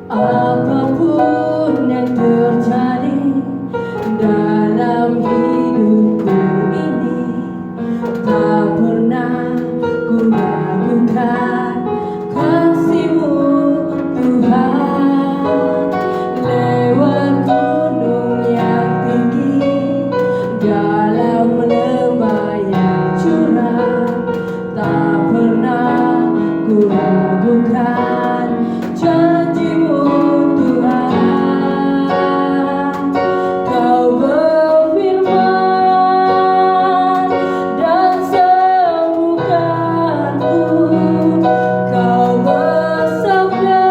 Apapun yang terjadi dalam hidupku ini, tak pernah ku ragukan kasih-Mu Tuhan. Lewat gunung yang tinggi, dalam lembah yang curam, tak pernah ku ragukan janji-Mu Tuhan. Kau berfirman dan sembuhkanku, Kau bersabda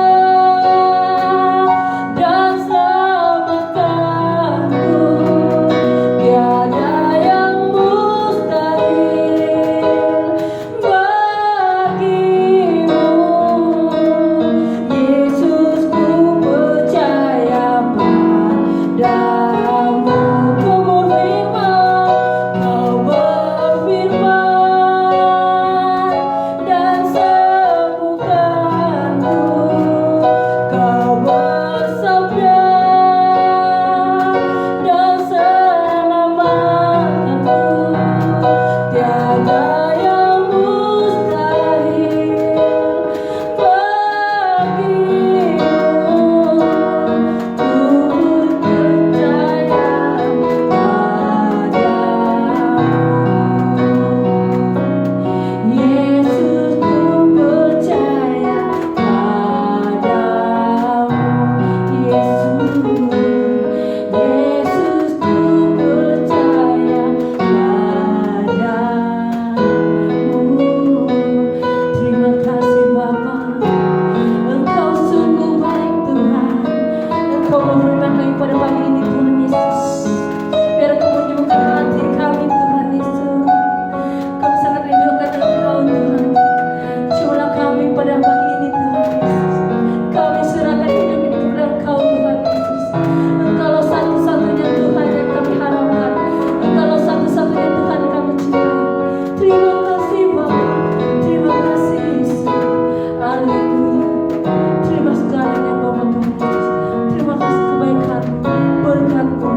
dan selamatkanku. Tiada yang mustahil bagimu, Yesus, ku percaya padamu. Kau berfirman dan sembuhkanku, Kau bersabda dan selamatkanku. Tiada yang mustahil bagimu, ku percaya padamu. Yesus, ku percaya padamu. Yesus, ku percaya padamu. Terima kasih Bapa, Engkau sungguh baik Tuhan. Engkau memberikan kami pada pagi ini Tuhan Yesus. Biar Engkau menyembuhkan hati kami Tuhan Yesus. Kami sangat rindukan Engkau Tuhan. Curalah kami pada pagi ini Tuhan Yesus. Kami serahkan hidup ini kepada Engkau Tuhan Yesus. Engkaulah satu-satunya Tuhan yang kami harapkan. Engkaulah satu-satunya Tuhan yang kami cintai. Terima kasih Bapa, terima kasih Yesus. Haleluya. Terima segalanya Bapa Tuhan Yesus. Terima kasih kebaikan-Mu, berkat-Mu,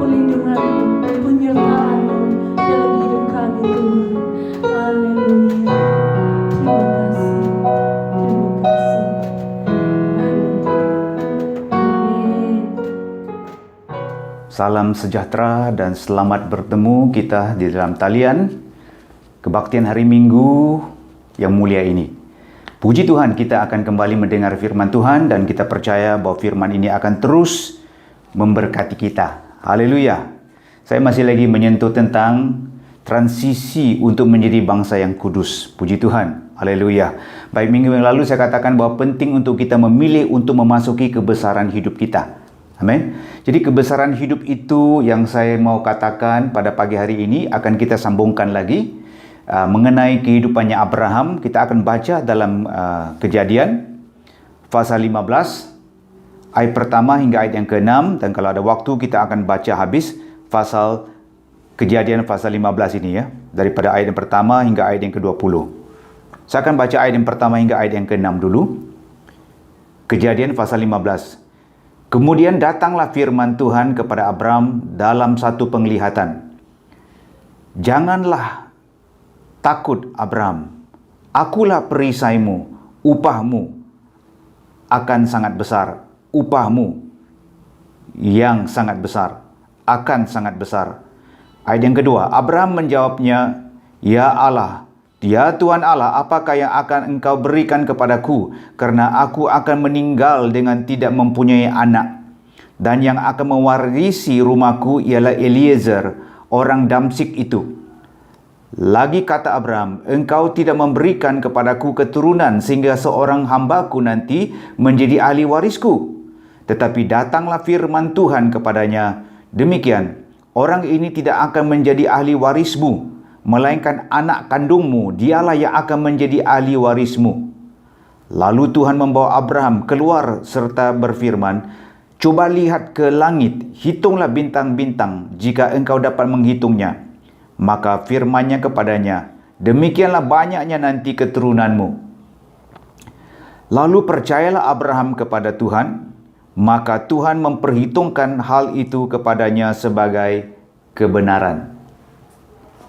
perlindungan-Mu, penyertaan-Mu dalam hidup kami Tuhan. Haleluya. Terima kasih. Terima kasih. Amin. Salam sejahtera dan selamat bertemu kita di dalam talian kebaktian hari Minggu yang mulia ini. Puji Tuhan, kita akan kembali mendengar firman Tuhan dan kita percaya bahwa firman ini akan terus memberkati kita. Haleluya. Saya masih lagi menyentuh tentang transisi untuk menjadi bangsa yang kudus. Puji Tuhan. Haleluya. Baik, minggu yang lalu saya katakan bahwa penting untuk kita memilih untuk memasuki kebesaran hidup kita. Amin. Jadi kebesaran hidup itu yang saya mau katakan pada pagi hari ini akan kita sambungkan lagi mengenai kehidupannya Abraham. Kita akan baca dalam Kejadian pasal 15 ayat pertama hingga ayat yang ke-6, dan kalau ada waktu kita akan baca habis pasal Kejadian pasal 15 ini ya, daripada ayat yang pertama hingga ayat yang ke-20. Saya akan baca ayat yang pertama hingga ayat yang ke-6 dulu. Kejadian pasal 15. Kemudian datanglah firman Tuhan kepada Abram dalam satu penglihatan. Janganlah takut Abram, akulah perisaimu, upahmu akan sangat besar. Upahmu yang sangat besar, akan sangat besar. Ayat yang kedua, Abram menjawabnya, Ya Allah, ya Tuhan Allah, apakah yang akan Engkau berikan kepadaku? Karena aku akan meninggal dengan tidak mempunyai anak. Dan yang akan mewarisi rumahku ialah Eliezer, orang Damsyik itu. Lagi kata Abram, Engkau tidak memberikan kepadaku keturunan sehingga seorang hambaku nanti menjadi ahli warisku. Tetapi datanglah firman Tuhan kepadanya, demikian, orang ini tidak akan menjadi ahli warismu, melainkan anak kandungmu, dialah yang akan menjadi ahli warismu. Lalu Tuhan membawa Abraham keluar serta berfirman, coba lihat ke langit, hitunglah bintang-bintang jika engkau dapat menghitungnya. Maka firman-Nya kepadanya, demikianlah banyaknya nanti keturunanmu. Lalu percayalah Abraham kepada Tuhan, maka Tuhan memperhitungkan hal itu kepadanya sebagai kebenaran.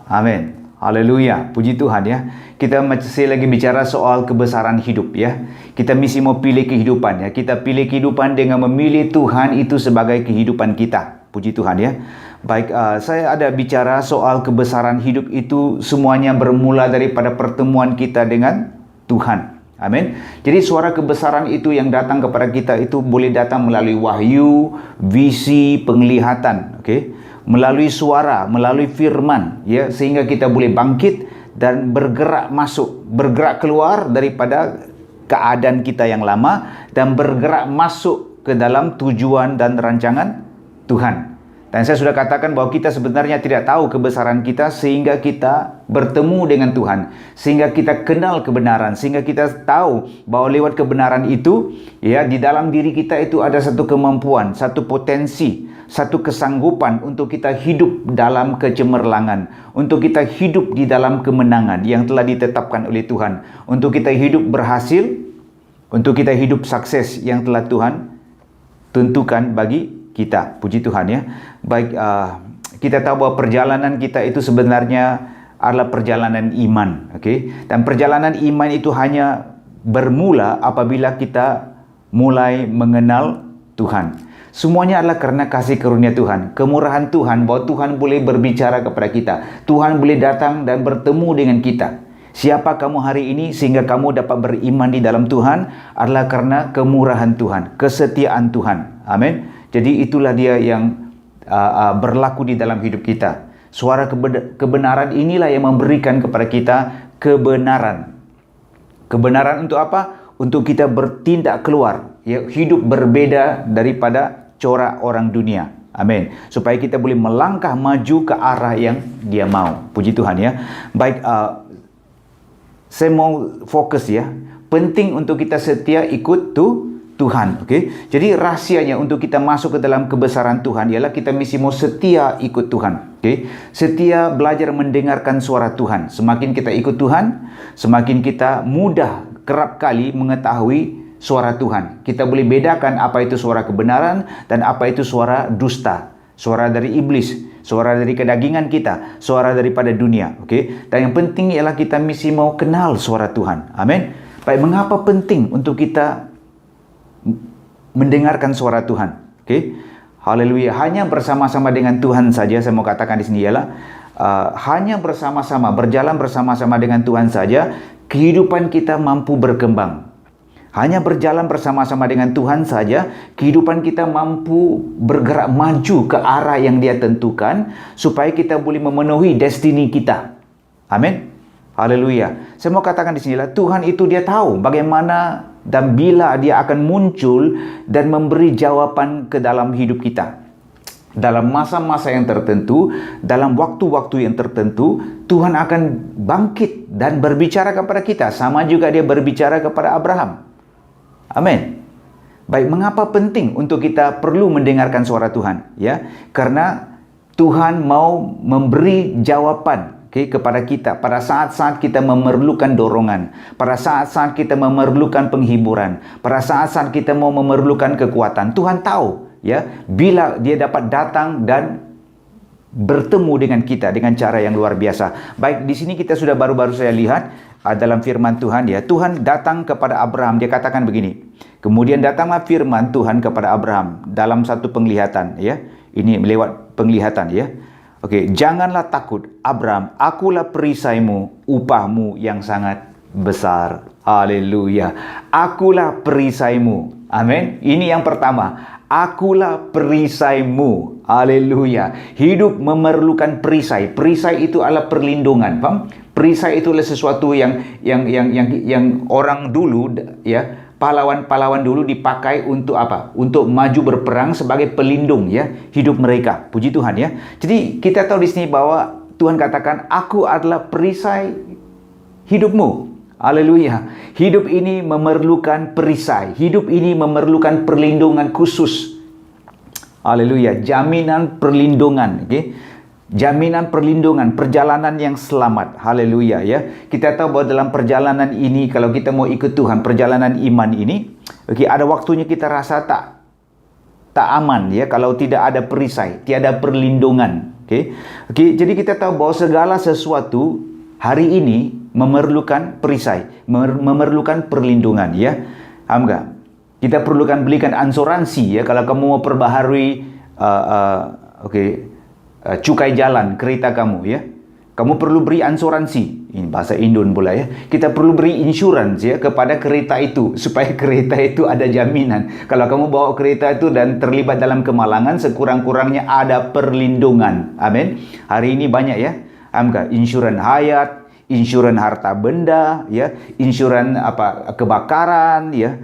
Amin. Haleluya. Puji Tuhan ya. Kita masih lagi bicara soal kebesaran hidup ya. Kita mesti mau pilih kehidupan ya. Kita pilih kehidupan dengan memilih Tuhan itu sebagai kehidupan kita. Puji Tuhan ya. Baik, saya ada bicara soal kebesaran hidup itu semuanya bermula daripada pertemuan kita dengan Tuhan. Amin. Jadi suara kebesaran itu yang datang kepada kita itu boleh datang melalui wahyu, visi, penglihatan, okey. Melalui suara, melalui firman, ya, sehingga kita boleh bangkit dan bergerak masuk, bergerak keluar daripada keadaan kita yang lama dan bergerak masuk ke dalam tujuan dan rancangan Tuhan. Dan saya sudah katakan bahwa kita sebenarnya tidak tahu kebesaran kita sehingga kita bertemu dengan Tuhan, sehingga kita kenal kebenaran, sehingga kita tahu bahwa lewat kebenaran itu, ya, di dalam diri kita itu ada satu kemampuan, satu potensi, satu kesanggupan untuk kita hidup dalam kecemerlangan, untuk kita hidup di dalam kemenangan yang telah ditetapkan oleh Tuhan, untuk kita hidup berhasil, untuk kita hidup sukses yang telah Tuhan tentukan bagi kita. Puji Tuhan ya. Baik, kita tahu bahwa perjalanan kita itu sebenarnya adalah perjalanan iman, okey? Dan perjalanan iman itu hanya bermula apabila kita mulai mengenal Tuhan. Semuanya adalah karena kasih karunia Tuhan, kemurahan Tuhan, bahwa Tuhan boleh berbicara kepada kita. Tuhan boleh datang dan bertemu dengan kita. Siapa kamu hari ini sehingga kamu dapat beriman di dalam Tuhan adalah karena kemurahan Tuhan, kesetiaan Tuhan. Amin. Jadi itulah dia yang berlaku di dalam hidup kita. Suara kebenaran inilah yang memberikan kepada kita kebenaran. Kebenaran untuk apa? Untuk kita bertindak keluar, ya, hidup berbeda daripada corak orang dunia. Amin. Supaya kita boleh melangkah maju ke arah yang dia mau. Puji Tuhan ya. Baik, saya mau fokus ya. Penting untuk kita setia ikut Tuhan, okey. Jadi rahsianya untuk kita masuk ke dalam kebesaran Tuhan ialah kita mesti mau setia ikut Tuhan, okey. Setia belajar mendengarkan suara Tuhan. Semakin kita ikut Tuhan, semakin kita mudah kerap kali mengetahui suara Tuhan. Kita boleh bedakan apa itu suara kebenaran dan apa itu suara dusta, suara dari iblis, suara dari kedagingan kita, suara daripada dunia, okey. Dan yang penting ialah kita mesti mau kenal suara Tuhan. Amin. Baik, mengapa penting untuk kita mendengarkan suara Tuhan? Okey. Haleluya. Hanya bersama-sama dengan Tuhan saja, saya mau katakan di sini ialah hanya bersama-sama, berjalan bersama-sama dengan Tuhan saja kehidupan kita mampu berkembang. Hanya berjalan bersama-sama dengan Tuhan saja kehidupan kita mampu bergerak maju ke arah yang Dia tentukan supaya kita boleh memenuhi destiny kita. Amin. Haleluya. Saya mau katakan di sinilah Tuhan itu Dia tahu bagaimana dan bila Dia akan muncul dan memberi jawaban ke dalam hidup kita. Dalam masa-masa yang tertentu, dalam waktu-waktu yang tertentu, Tuhan akan bangkit dan berbicara kepada kita. Sama juga Dia berbicara kepada Abraham. Amin. Baik, mengapa penting untuk kita perlu mendengarkan suara Tuhan? Ya, karena Tuhan mau memberi jawaban, okay, kepada kita pada saat-saat kita memerlukan dorongan, pada saat-saat kita memerlukan penghiburan, pada saat-saat kita mau memerlukan kekuatan. Tuhan tahu, ya, bila Dia dapat datang dan bertemu dengan kita dengan cara yang luar biasa. Baik, di sini kita sudah baru-baru saya lihat dalam firman Tuhan, ya, Tuhan datang kepada Abraham. Dia katakan begini. Kemudian datanglah firman Tuhan kepada Abraham dalam satu penglihatan, ya. Ini lewat penglihatan, ya. Okey, janganlah takut Abraham, akulah perisaimu, upahmu yang sangat besar. Haleluya. Akulah perisaimu. Amin. Ini yang pertama. Akulah perisaimu. Haleluya. Hidup memerlukan perisai. Perisai itu adalah perlindungan. Faham? Perisai itu adalah sesuatu yang orang dulu, ya, pahlawan-pahlawan dulu dipakai untuk apa? Untuk maju berperang sebagai pelindung, ya, hidup mereka. Puji Tuhan, ya. Jadi kita tahu di sini bahwa Tuhan katakan, aku adalah perisai hidupmu. Haleluya. Hidup ini memerlukan perisai. Hidup ini memerlukan perlindungan khusus. Haleluya. Jaminan perlindungan, okay? Jaminan perlindungan, perjalanan yang selamat. Haleluya ya. Kita tahu bahwa dalam perjalanan ini, kalau kita mau ikut Tuhan, perjalanan iman ini, ada waktunya kita rasa tak aman ya, kalau tidak ada perisai, tiada perlindungan. Jadi kita tahu bahwa segala sesuatu hari ini memerlukan perisai, memerlukan perlindungan ya. Paham nggak? Kita perlukan belikan asuransi ya, kalau kamu mau perbaharui cukai jalan kereta kamu ya, kamu perlu beri asuransi. Ini bahasa Indon pula ya. Kita perlu beri insurans ya kepada kereta itu, supaya kereta itu ada jaminan. Kalau kamu bawa kereta itu dan terlibat dalam kemalangan, sekurang-kurangnya ada perlindungan. Amin. Hari ini banyak ya, insurans hayat, insurans harta benda ya, insurans kebakaran ya,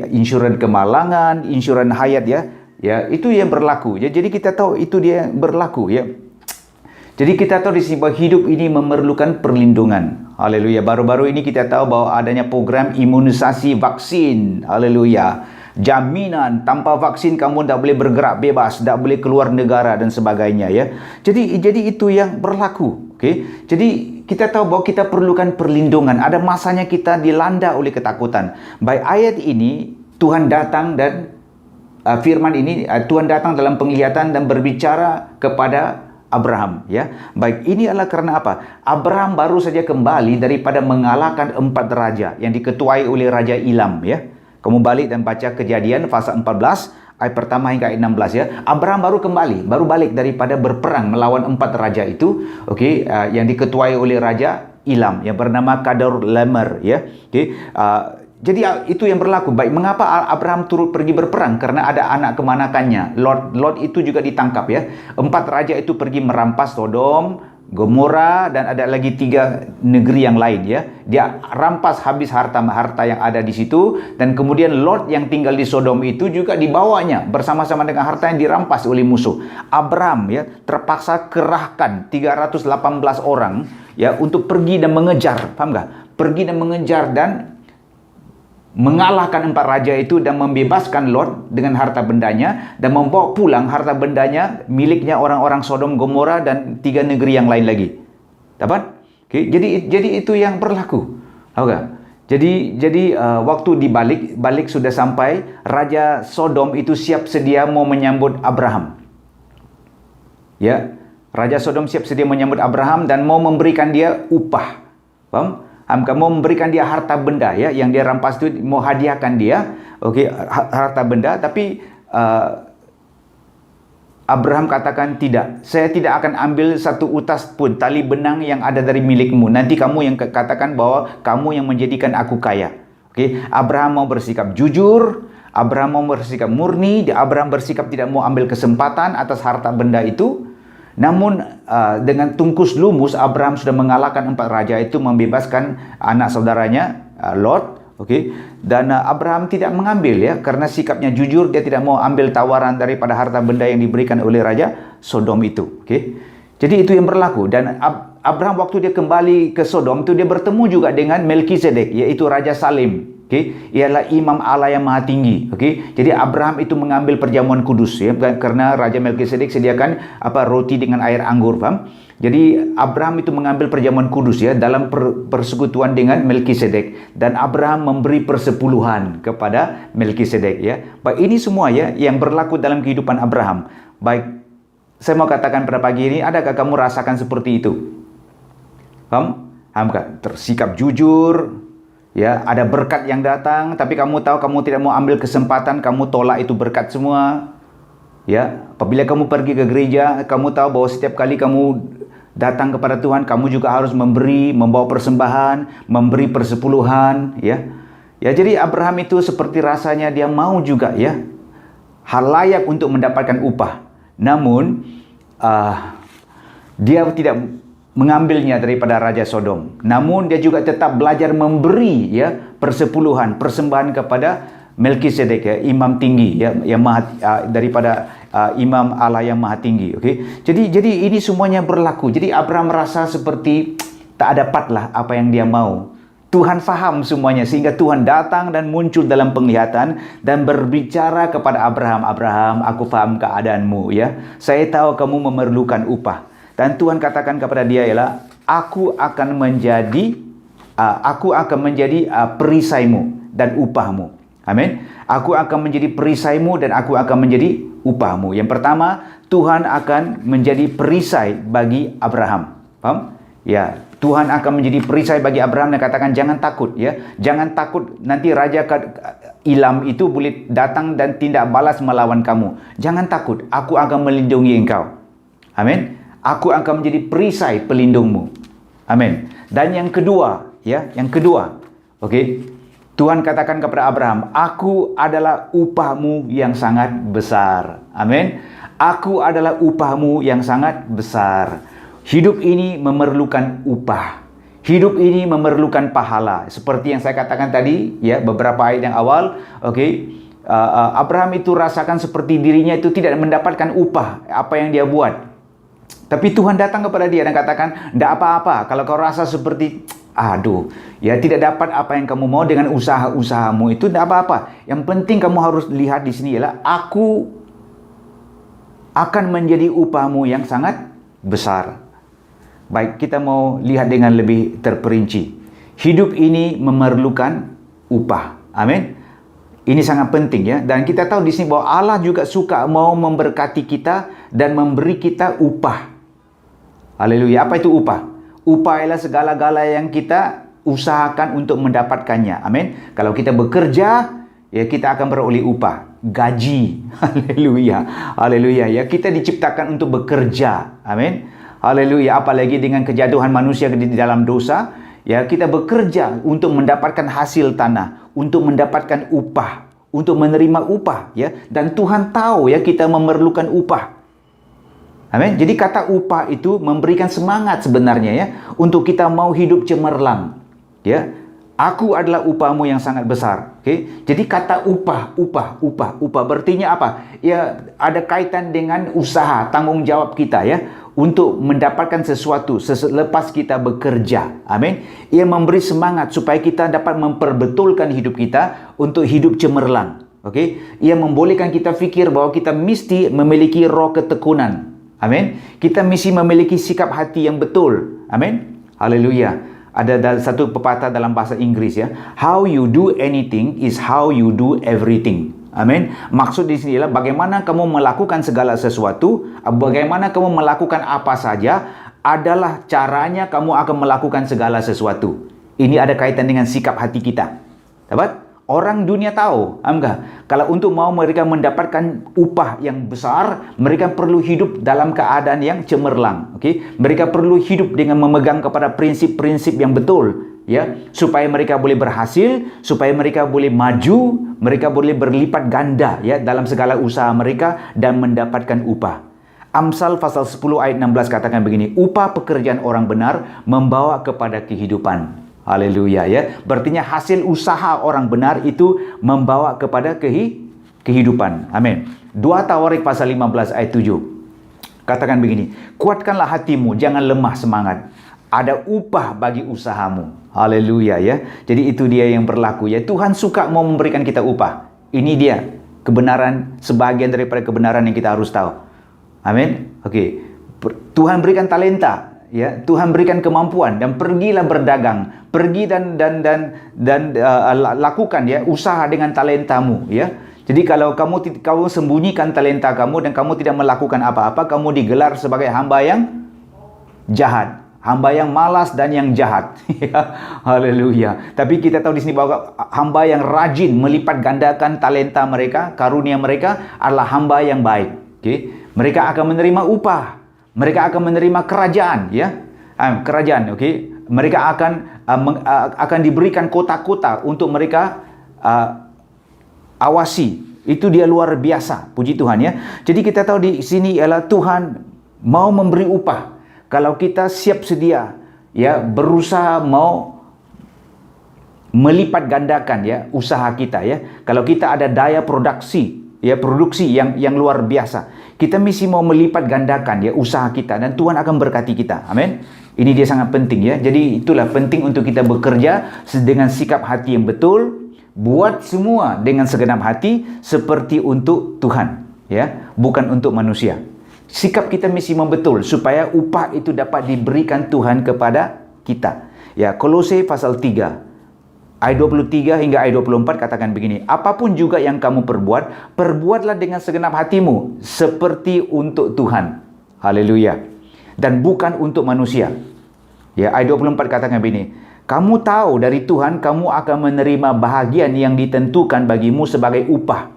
insurans kemalangan, insurans hayat ya. Ya, itu yang berlaku. Ya, jadi kita tahu itu dia berlaku ya. Jadi kita tahu di sini bahwa hidup ini memerlukan perlindungan. Haleluya. Baru-baru ini kita tahu bahwa adanya program imunisasi vaksin. Haleluya. Jaminan tanpa vaksin kamu tidak boleh bergerak bebas, tidak boleh keluar negara dan sebagainya ya. Jadi itu yang berlaku. Jadi kita tahu bahwa kita perlukan perlindungan. Ada masanya kita dilanda oleh ketakutan. Baik ayat ini Tuhan datang dan firman ini Tuhan datang dalam penglihatan dan berbicara kepada Abraham ya. Baik, ini adalah karena apa? Abraham baru saja kembali daripada mengalahkan 4 raja yang diketuai oleh Raja Ilam ya. Kamu balik dan baca Kejadian pasal 14 ayat pertama hingga ayat 16 ya. Abraham baru balik daripada berperang melawan 4 raja itu, yang diketuai oleh Raja Ilam yang bernama Kedorlaomer ya. Jadi itu yang berlaku. Baik, mengapa Abraham turut pergi berperang? Karena ada anak kemanakannya. Lot itu juga ditangkap ya. 4 raja itu pergi merampas Sodom, Gomora, dan ada lagi 3 negeri yang lain ya. Dia rampas habis harta yang ada di situ, dan kemudian Lot yang tinggal di Sodom itu juga dibawanya bersama-sama dengan harta yang dirampas oleh musuh. Abraham ya terpaksa kerahkan 318 orang ya untuk pergi dan mengejar, paham nggak? Pergi dan mengejar dan mengalahkan 4 raja itu dan membebaskan Lot dengan harta bendanya dan membawa pulang harta bendanya miliknya orang-orang Sodom, Gomora dan 3 negeri yang lain lagi. Dapat? Jadi itu yang berlaku. Jadi waktu balik sudah sampai, Raja Sodom itu siap sedia mau menyambut Abraham. Ya, Raja Sodom siap sedia menyambut Abraham dan mau memberikan dia upah. Paham? Kamu memberikan dia harta benda ya, yang dia rampas itu mau hadiahkan dia, harta benda. Tapi Abraham katakan tidak, saya tidak akan ambil satu utas pun tali benang yang ada dari milikmu. Nanti kamu yang katakan bahwa kamu yang menjadikan aku kaya. Abraham mau bersikap jujur, Abraham mau bersikap murni, Abraham bersikap tidak mau ambil kesempatan atas harta benda itu. Namun dengan tungkus lumus Abraham sudah mengalahkan 4 raja itu, membebaskan anak saudaranya Lot. Dan Abraham tidak mengambil ya, karena sikapnya jujur, dia tidak mau ambil tawaran daripada harta benda yang diberikan oleh Raja Sodom itu. Jadi itu yang berlaku. Dan Abraham waktu dia kembali ke Sodom itu dia bertemu juga dengan Melkisedek, yaitu Raja Salem. Ialah imam Allah yang maha tinggi. Jadi Abraham itu mengambil perjamuan kudus ya, karena Raja Melkisedek sediakan roti dengan air anggur, paham? Jadi Abraham itu mengambil perjamuan kudus ya dalam persekutuan dengan Melkisedek, dan Abraham memberi persepuluhan kepada Melkisedek ya. Baik, ini semua ya yang berlaku dalam kehidupan Abraham. Baik, saya mau katakan pada pagi ini, adakah kamu rasakan seperti itu? Paham? Tersikap jujur. Ya, ada berkat yang datang, tapi kamu tahu kamu tidak mau ambil kesempatan, kamu tolak itu berkat semua. Ya, apabila kamu pergi ke gereja, kamu tahu bahwa setiap kali kamu datang kepada Tuhan, kamu juga harus memberi, membawa persembahan, memberi persepuluhan, ya. Ya, jadi Abraham itu seperti rasanya dia mau juga ya, hal layak untuk mendapatkan upah. Namun dia tidak mengambilnya daripada Raja Sodom. Namun dia juga tetap belajar memberi ya persepuluhan, persembahan kepada Melkisedek ya, imam tinggi ya, yang daripada imam Allah yang maha tinggi. Jadi ini semuanya berlaku. Jadi Abraham merasa seperti tak dapatlah apa yang dia mau. Tuhan faham semuanya, sehingga Tuhan datang dan muncul dalam penglihatan dan berbicara kepada Abraham, "Abraham, aku faham keadaanmu ya. Saya tahu kamu memerlukan upah. Dan Tuhan katakan kepada dia ialah, aku akan menjadi perisaimu dan upahmu. Amin. Aku akan menjadi perisaimu dan aku akan menjadi upahmu. Yang pertama, Tuhan akan menjadi perisai bagi Abraham. Faham? Ya, Tuhan akan menjadi perisai bagi Abraham dan katakan jangan takut ya. Jangan takut nanti Raja Ilam itu boleh datang dan tindak balas melawan kamu. Jangan takut, aku akan melindungi engkau. Amin. Aku akan menjadi perisai pelindungmu. Amin. Dan yang kedua, ya, okey. Tuhan katakan kepada Abraham, aku adalah upahmu yang sangat besar. Amin. Aku adalah upahmu yang sangat besar. Hidup ini memerlukan upah. Hidup ini memerlukan pahala. Seperti yang saya katakan tadi, ya, beberapa ayat yang awal, okey. Abraham itu rasakan seperti dirinya itu tidak mendapatkan upah apa yang dia buat. Tapi Tuhan datang kepada dia dan katakan, "Tidak apa-apa kalau kau rasa seperti tidak dapat apa yang kamu mau dengan usaha-usahamu, itu tidak apa-apa. Yang penting kamu harus lihat di sini ialah aku akan menjadi upahmu yang sangat besar." Baik, kita mau lihat dengan lebih terperinci. Hidup ini memerlukan upah. Amin. Ini sangat penting ya. Dan kita tahu di sini bahwa Allah juga suka mau memberkati kita dan memberi kita upah. Haleluya. Apa itu upah? Upah ialah segala-gala yang kita usahakan untuk mendapatkannya. Amin. Kalau kita bekerja, ya kita akan beroleh upah, gaji. Haleluya. Haleluya. Ya, kita diciptakan untuk bekerja. Amin. Haleluya. Apalagi dengan kejatuhan manusia di dalam dosa, ya kita bekerja untuk mendapatkan hasil tanah, untuk mendapatkan upah, untuk menerima upah, ya. Dan Tuhan tahu ya kita memerlukan upah. Amin. Jadi kata upah itu memberikan semangat sebenarnya ya untuk kita mau hidup cemerlang. Ya. Aku adalah upahmu yang sangat besar. Okay? Jadi kata upah berartinya apa? Ya, ada kaitan dengan usaha, tanggung jawab kita ya untuk mendapatkan sesuatu selepas kita bekerja. Amin. Ia memberi semangat supaya kita dapat memperbetulkan hidup kita untuk hidup cemerlang. Okey. Ia membolehkan kita fikir bahwa kita mesti memiliki roh ketekunan. Amin. Kita mesti memiliki sikap hati yang betul. Amin. Haleluya. Ada satu pepatah dalam bahasa Inggris ya. How you do anything is how you do everything. Amin. Maksud di sini adalah bagaimana kamu melakukan segala sesuatu, bagaimana kamu melakukan apa saja adalah caranya kamu akan melakukan segala sesuatu. Ini ada kaitan dengan sikap hati kita. Dapat? Orang dunia tahu, kalau untuk mau mereka mendapatkan upah yang besar, mereka perlu hidup dalam keadaan yang cemerlang. Okay? Mereka perlu hidup dengan memegang kepada prinsip-prinsip yang betul, ya, supaya mereka boleh berhasil, supaya mereka boleh maju, mereka boleh berlipat ganda ya dalam segala usaha mereka dan mendapatkan upah. Amsal pasal 10 ayat 16 katakan begini, upah pekerjaan orang benar membawa kepada kehidupan. Haleluya ya. Berartinya hasil usaha orang benar itu membawa kepada kehidupan. Amin. 2 Tawarik pasal 15 ayat 7. Katakan begini, kuatkanlah hatimu, jangan lemah semangat. Ada upah bagi usahamu. Haleluya ya. Jadi itu dia yang berlaku ya. Tuhan suka mau memberikan kita upah. Ini dia kebenaran, sebagian daripada kebenaran yang kita harus tahu. Amin. Okey. Tuhan berikan talenta. Ya, Tuhan berikan kemampuan dan pergilah berdagang, pergi dan lakukan ya usaha dengan talentamu ya. Jadi kalau kamu sembunyikan talenta kamu dan kamu tidak melakukan apa-apa, kamu digelar sebagai hamba yang jahat, hamba yang malas dan yang jahat. Haleluya. Tapi kita tahu di sini bahwa hamba yang rajin melipat gandakan talenta mereka, karunia mereka adalah hamba yang baik. Okay? Mereka akan menerima upah. Mereka akan menerima kerajaan, ya, kerajaan, okey. Mereka akan diberikan kota-kota untuk mereka awasi. Itu dia luar biasa, puji Tuhan ya. Jadi kita tahu di sini ialah Tuhan mau memberi upah. Kalau kita siap sedia, ya, berusaha mau melipat gandakan ya usaha kita ya. Kalau kita ada daya produksi yang luar biasa. Kita mesti mau melipat gandakan ya usaha kita dan Tuhan akan berkati kita. Amin. Ini dia sangat penting ya. Jadi itulah penting untuk kita bekerja dengan sikap hati yang betul, buat semua dengan segenap hati seperti untuk Tuhan, ya, bukan untuk manusia. Sikap kita mesti membetul supaya upah itu dapat diberikan Tuhan kepada kita. Ya, Kolose pasal 3 ayat 23 hingga ayat 24 katakan begini, apapun juga yang kamu perbuat, perbuatlah dengan segenap hatimu seperti untuk Tuhan. Haleluya. Dan bukan untuk manusia. Ya, ayat 24 katakan begini, kamu tahu dari Tuhan kamu akan menerima bahagian yang ditentukan bagimu sebagai upah.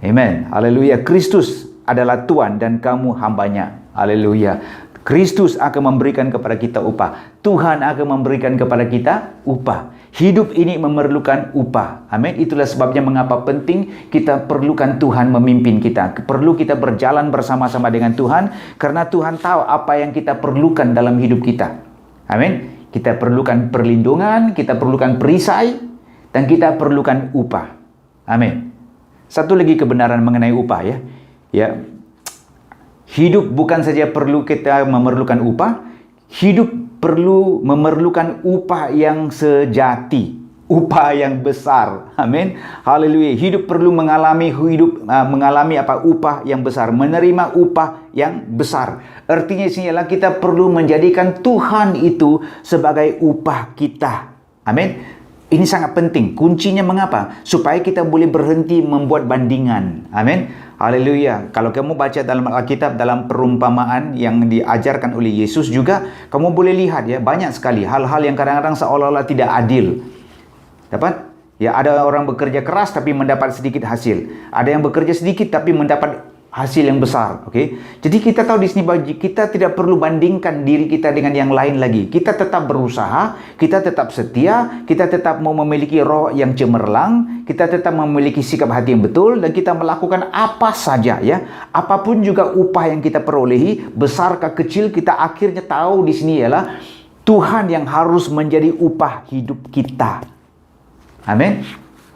Amen. Haleluya. Kristus adalah Tuhan dan kamu hambanya. Haleluya. Kristus akan memberikan kepada kita upah. Tuhan akan memberikan kepada kita upah. Hidup ini memerlukan upah. Amin. Itulah sebabnya mengapa penting kita perlukan Tuhan memimpin kita. Perlu kita berjalan bersama-sama dengan Tuhan, karena Tuhan tahu apa yang kita perlukan dalam hidup kita. Amin. Kita perlukan perlindungan, kita perlukan perisai, dan kita perlukan upah. Amin. Satu lagi kebenaran mengenai upah, ya. Ya. Hidup bukan saja perlu kita memerlukan upah, hidup perlu memerlukan upah yang sejati, upah yang besar. Amin. Haleluya. Hidup perlu mengalami upah yang besar, menerima upah yang besar. Artinya sini adalah kita perlu menjadikan Tuhan itu sebagai upah kita. Amin. Ini sangat penting. Kuncinya mengapa? Supaya kita boleh berhenti membuat bandingan. Amin. Haleluya. Kalau kamu baca dalam Alkitab, dalam perumpamaan yang diajarkan oleh Yesus juga, kamu boleh lihat ya, banyak sekali hal-hal yang kadang-kadang seolah-olah tidak adil. Dapat? Ya, ada orang bekerja keras tapi mendapat sedikit hasil. Ada yang bekerja sedikit tapi mendapat hasil yang besar. Okey. Jadi kita tahu di sini bahwa kita tidak perlu bandingkan diri kita dengan yang lain lagi. Kita tetap berusaha, kita tetap setia, kita tetap mau memiliki roh yang cemerlang, kita tetap memiliki sikap hati yang betul, dan kita melakukan apa saja ya. Apapun juga upah yang kita perolehi, besar ke kecil, kita akhirnya tahu di sini ialah Tuhan yang harus menjadi upah hidup kita. Amin.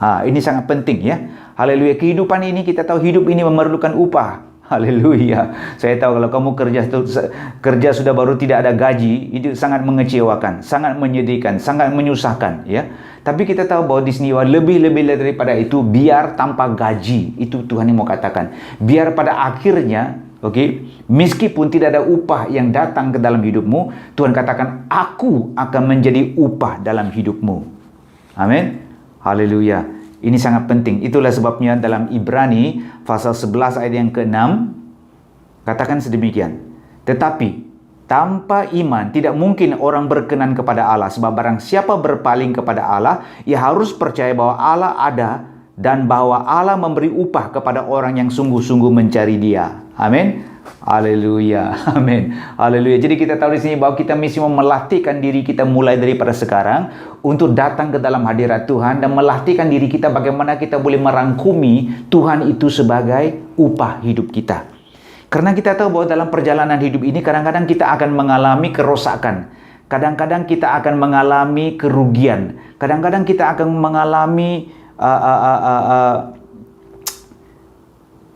Ini sangat penting ya. Haleluya. Kehidupan ini kita tahu hidup ini memerlukan upah. Haleluya. Saya tahu kalau kamu kerja sudah baru tidak ada gaji, itu sangat mengecewakan, sangat menyedihkan, sangat menyusahkan ya. Tapi kita tahu bahwa di sini lebih-lebih daripada itu, biar tanpa gaji, itu Tuhan yang mau katakan. Biar pada akhirnya, meskipun tidak ada upah yang datang ke dalam hidupmu, Tuhan katakan, aku akan menjadi upah dalam hidupmu. Amin. Haleluya. Ini sangat penting. Itulah sebabnya dalam Ibrani pasal 11 ayat yang ke-6 katakan sedemikian. Tetapi tanpa iman tidak mungkin orang berkenan kepada Allah, sebab barang siapa berpaling kepada Allah, ia harus percaya bahwa Allah ada dan bahwa Allah memberi upah kepada orang yang sungguh-sungguh mencari Dia. Amin. Haleluya. Amin. Haleluya. Jadi kita tahu di sini bahwa kita mesti melatihkan diri kita mulai daripada sekarang untuk datang ke dalam hadirat Tuhan dan melatihkan diri kita bagaimana kita boleh merangkumi Tuhan itu sebagai upah hidup kita. Karena kita tahu bahwa dalam perjalanan hidup ini kadang-kadang kita akan mengalami kerosakan. Kadang-kadang kita akan mengalami kerugian. Kadang-kadang kita akan mengalami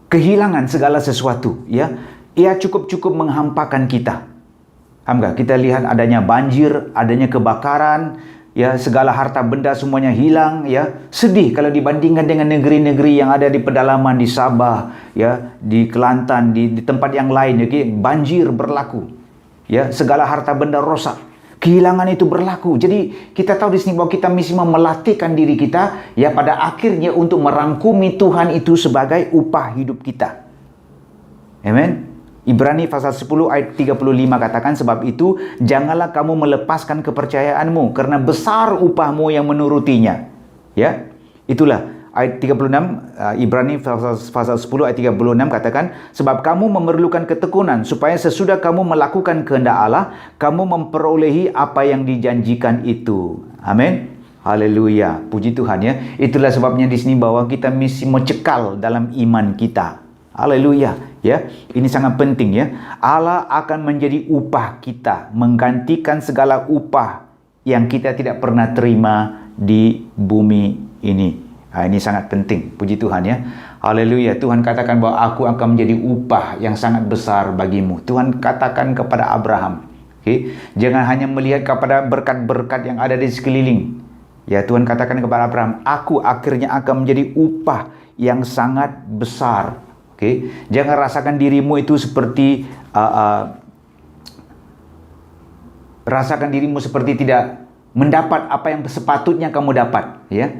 kehilangan segala sesuatu, ya. Ia cukup menghampakan kita. Kita lihat adanya banjir, adanya kebakaran, ya, segala harta benda semuanya hilang, ya. Sedih kalau dibandingkan dengan negeri-negeri yang ada di pedalaman, di Sabah, ya, di Kelantan, di tempat yang lain, banjir berlaku. Ya, segala harta benda rosak. Kehilangan itu berlaku. Jadi kita tahu di sini bahwa kita mesti melatihkan diri kita ya pada akhirnya untuk merangkumi Tuhan itu sebagai upah hidup kita. Amen. Ibrani pasal 10 ayat 35 katakan, sebab itu janganlah kamu melepaskan kepercayaanmu karena besar upahmu yang menurutinya. Ya. Itulah ayat 36, Ibrani pasal 10 ayat 36 katakan, sebab kamu memerlukan ketekunan supaya sesudah kamu melakukan kehendak Allah, kamu memperolehi apa yang dijanjikan itu. Amin. Haleluya. Puji Tuhan ya. Itulah sebabnya di sini bahwa kita mesti mencekal dalam iman kita. Haleluya. Ya, ini sangat penting ya. Allah akan menjadi upah kita, menggantikan segala upah yang kita tidak pernah terima di bumi ini. Ini sangat penting. Puji Tuhan ya. Haleluya. Tuhan katakan bahwa aku akan menjadi upah yang sangat besar bagimu. Tuhan katakan kepada Abraham. Jangan hanya melihat kepada berkat-berkat yang ada di sekeliling. Ya, Tuhan katakan kepada Abraham, aku akhirnya akan menjadi upah yang sangat besar. Okey, jangan rasakan dirimu itu seperti rasakan dirimu seperti tidak mendapat apa yang sepatutnya kamu dapat, ya.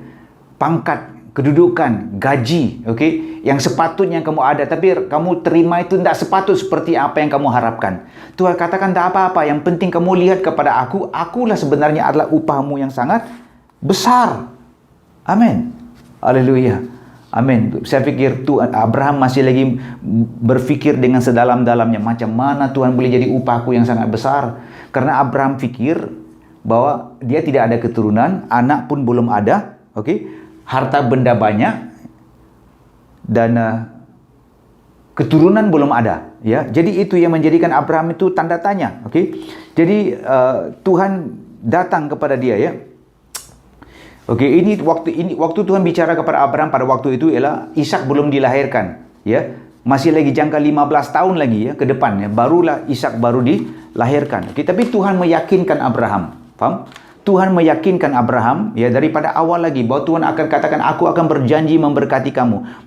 Pangkat, kedudukan, gaji, okey, yang sepatutnya kamu ada, tapi kamu terima itu tidak sepatut seperti apa yang kamu harapkan. Tuhan katakan tak apa-apa, yang penting kamu lihat kepada aku, akulah sebenarnya adalah upahmu yang sangat besar. Amin. Haleluya. Amin. Saya fikir Tuhan Abraham masih lagi berfikir dengan sedalam-dalamnya, macam mana Tuhan boleh jadi upahku yang sangat besar. Karena Abraham fikir bahwa dia tidak ada keturunan, anak pun belum ada, okey, harta benda banyak, dan keturunan belum ada, ya. Jadi itu yang menjadikan Abraham itu tanda tanya, okey. Jadi Tuhan datang kepada dia, ya. Okey, ini waktu Tuhan bicara kepada Abraham pada waktu itu ialah Ishak belum dilahirkan, ya. Masih lagi jangka 15 tahun lagi, ya, ke depan, ya. Barulah Ishak baru dilahirkan. Okey, tapi Tuhan meyakinkan Abraham. Faham? Tuhan meyakinkan Abraham, ya, daripada awal lagi bahwa Tuhan akan katakan, aku akan berjanji memberkati kamu,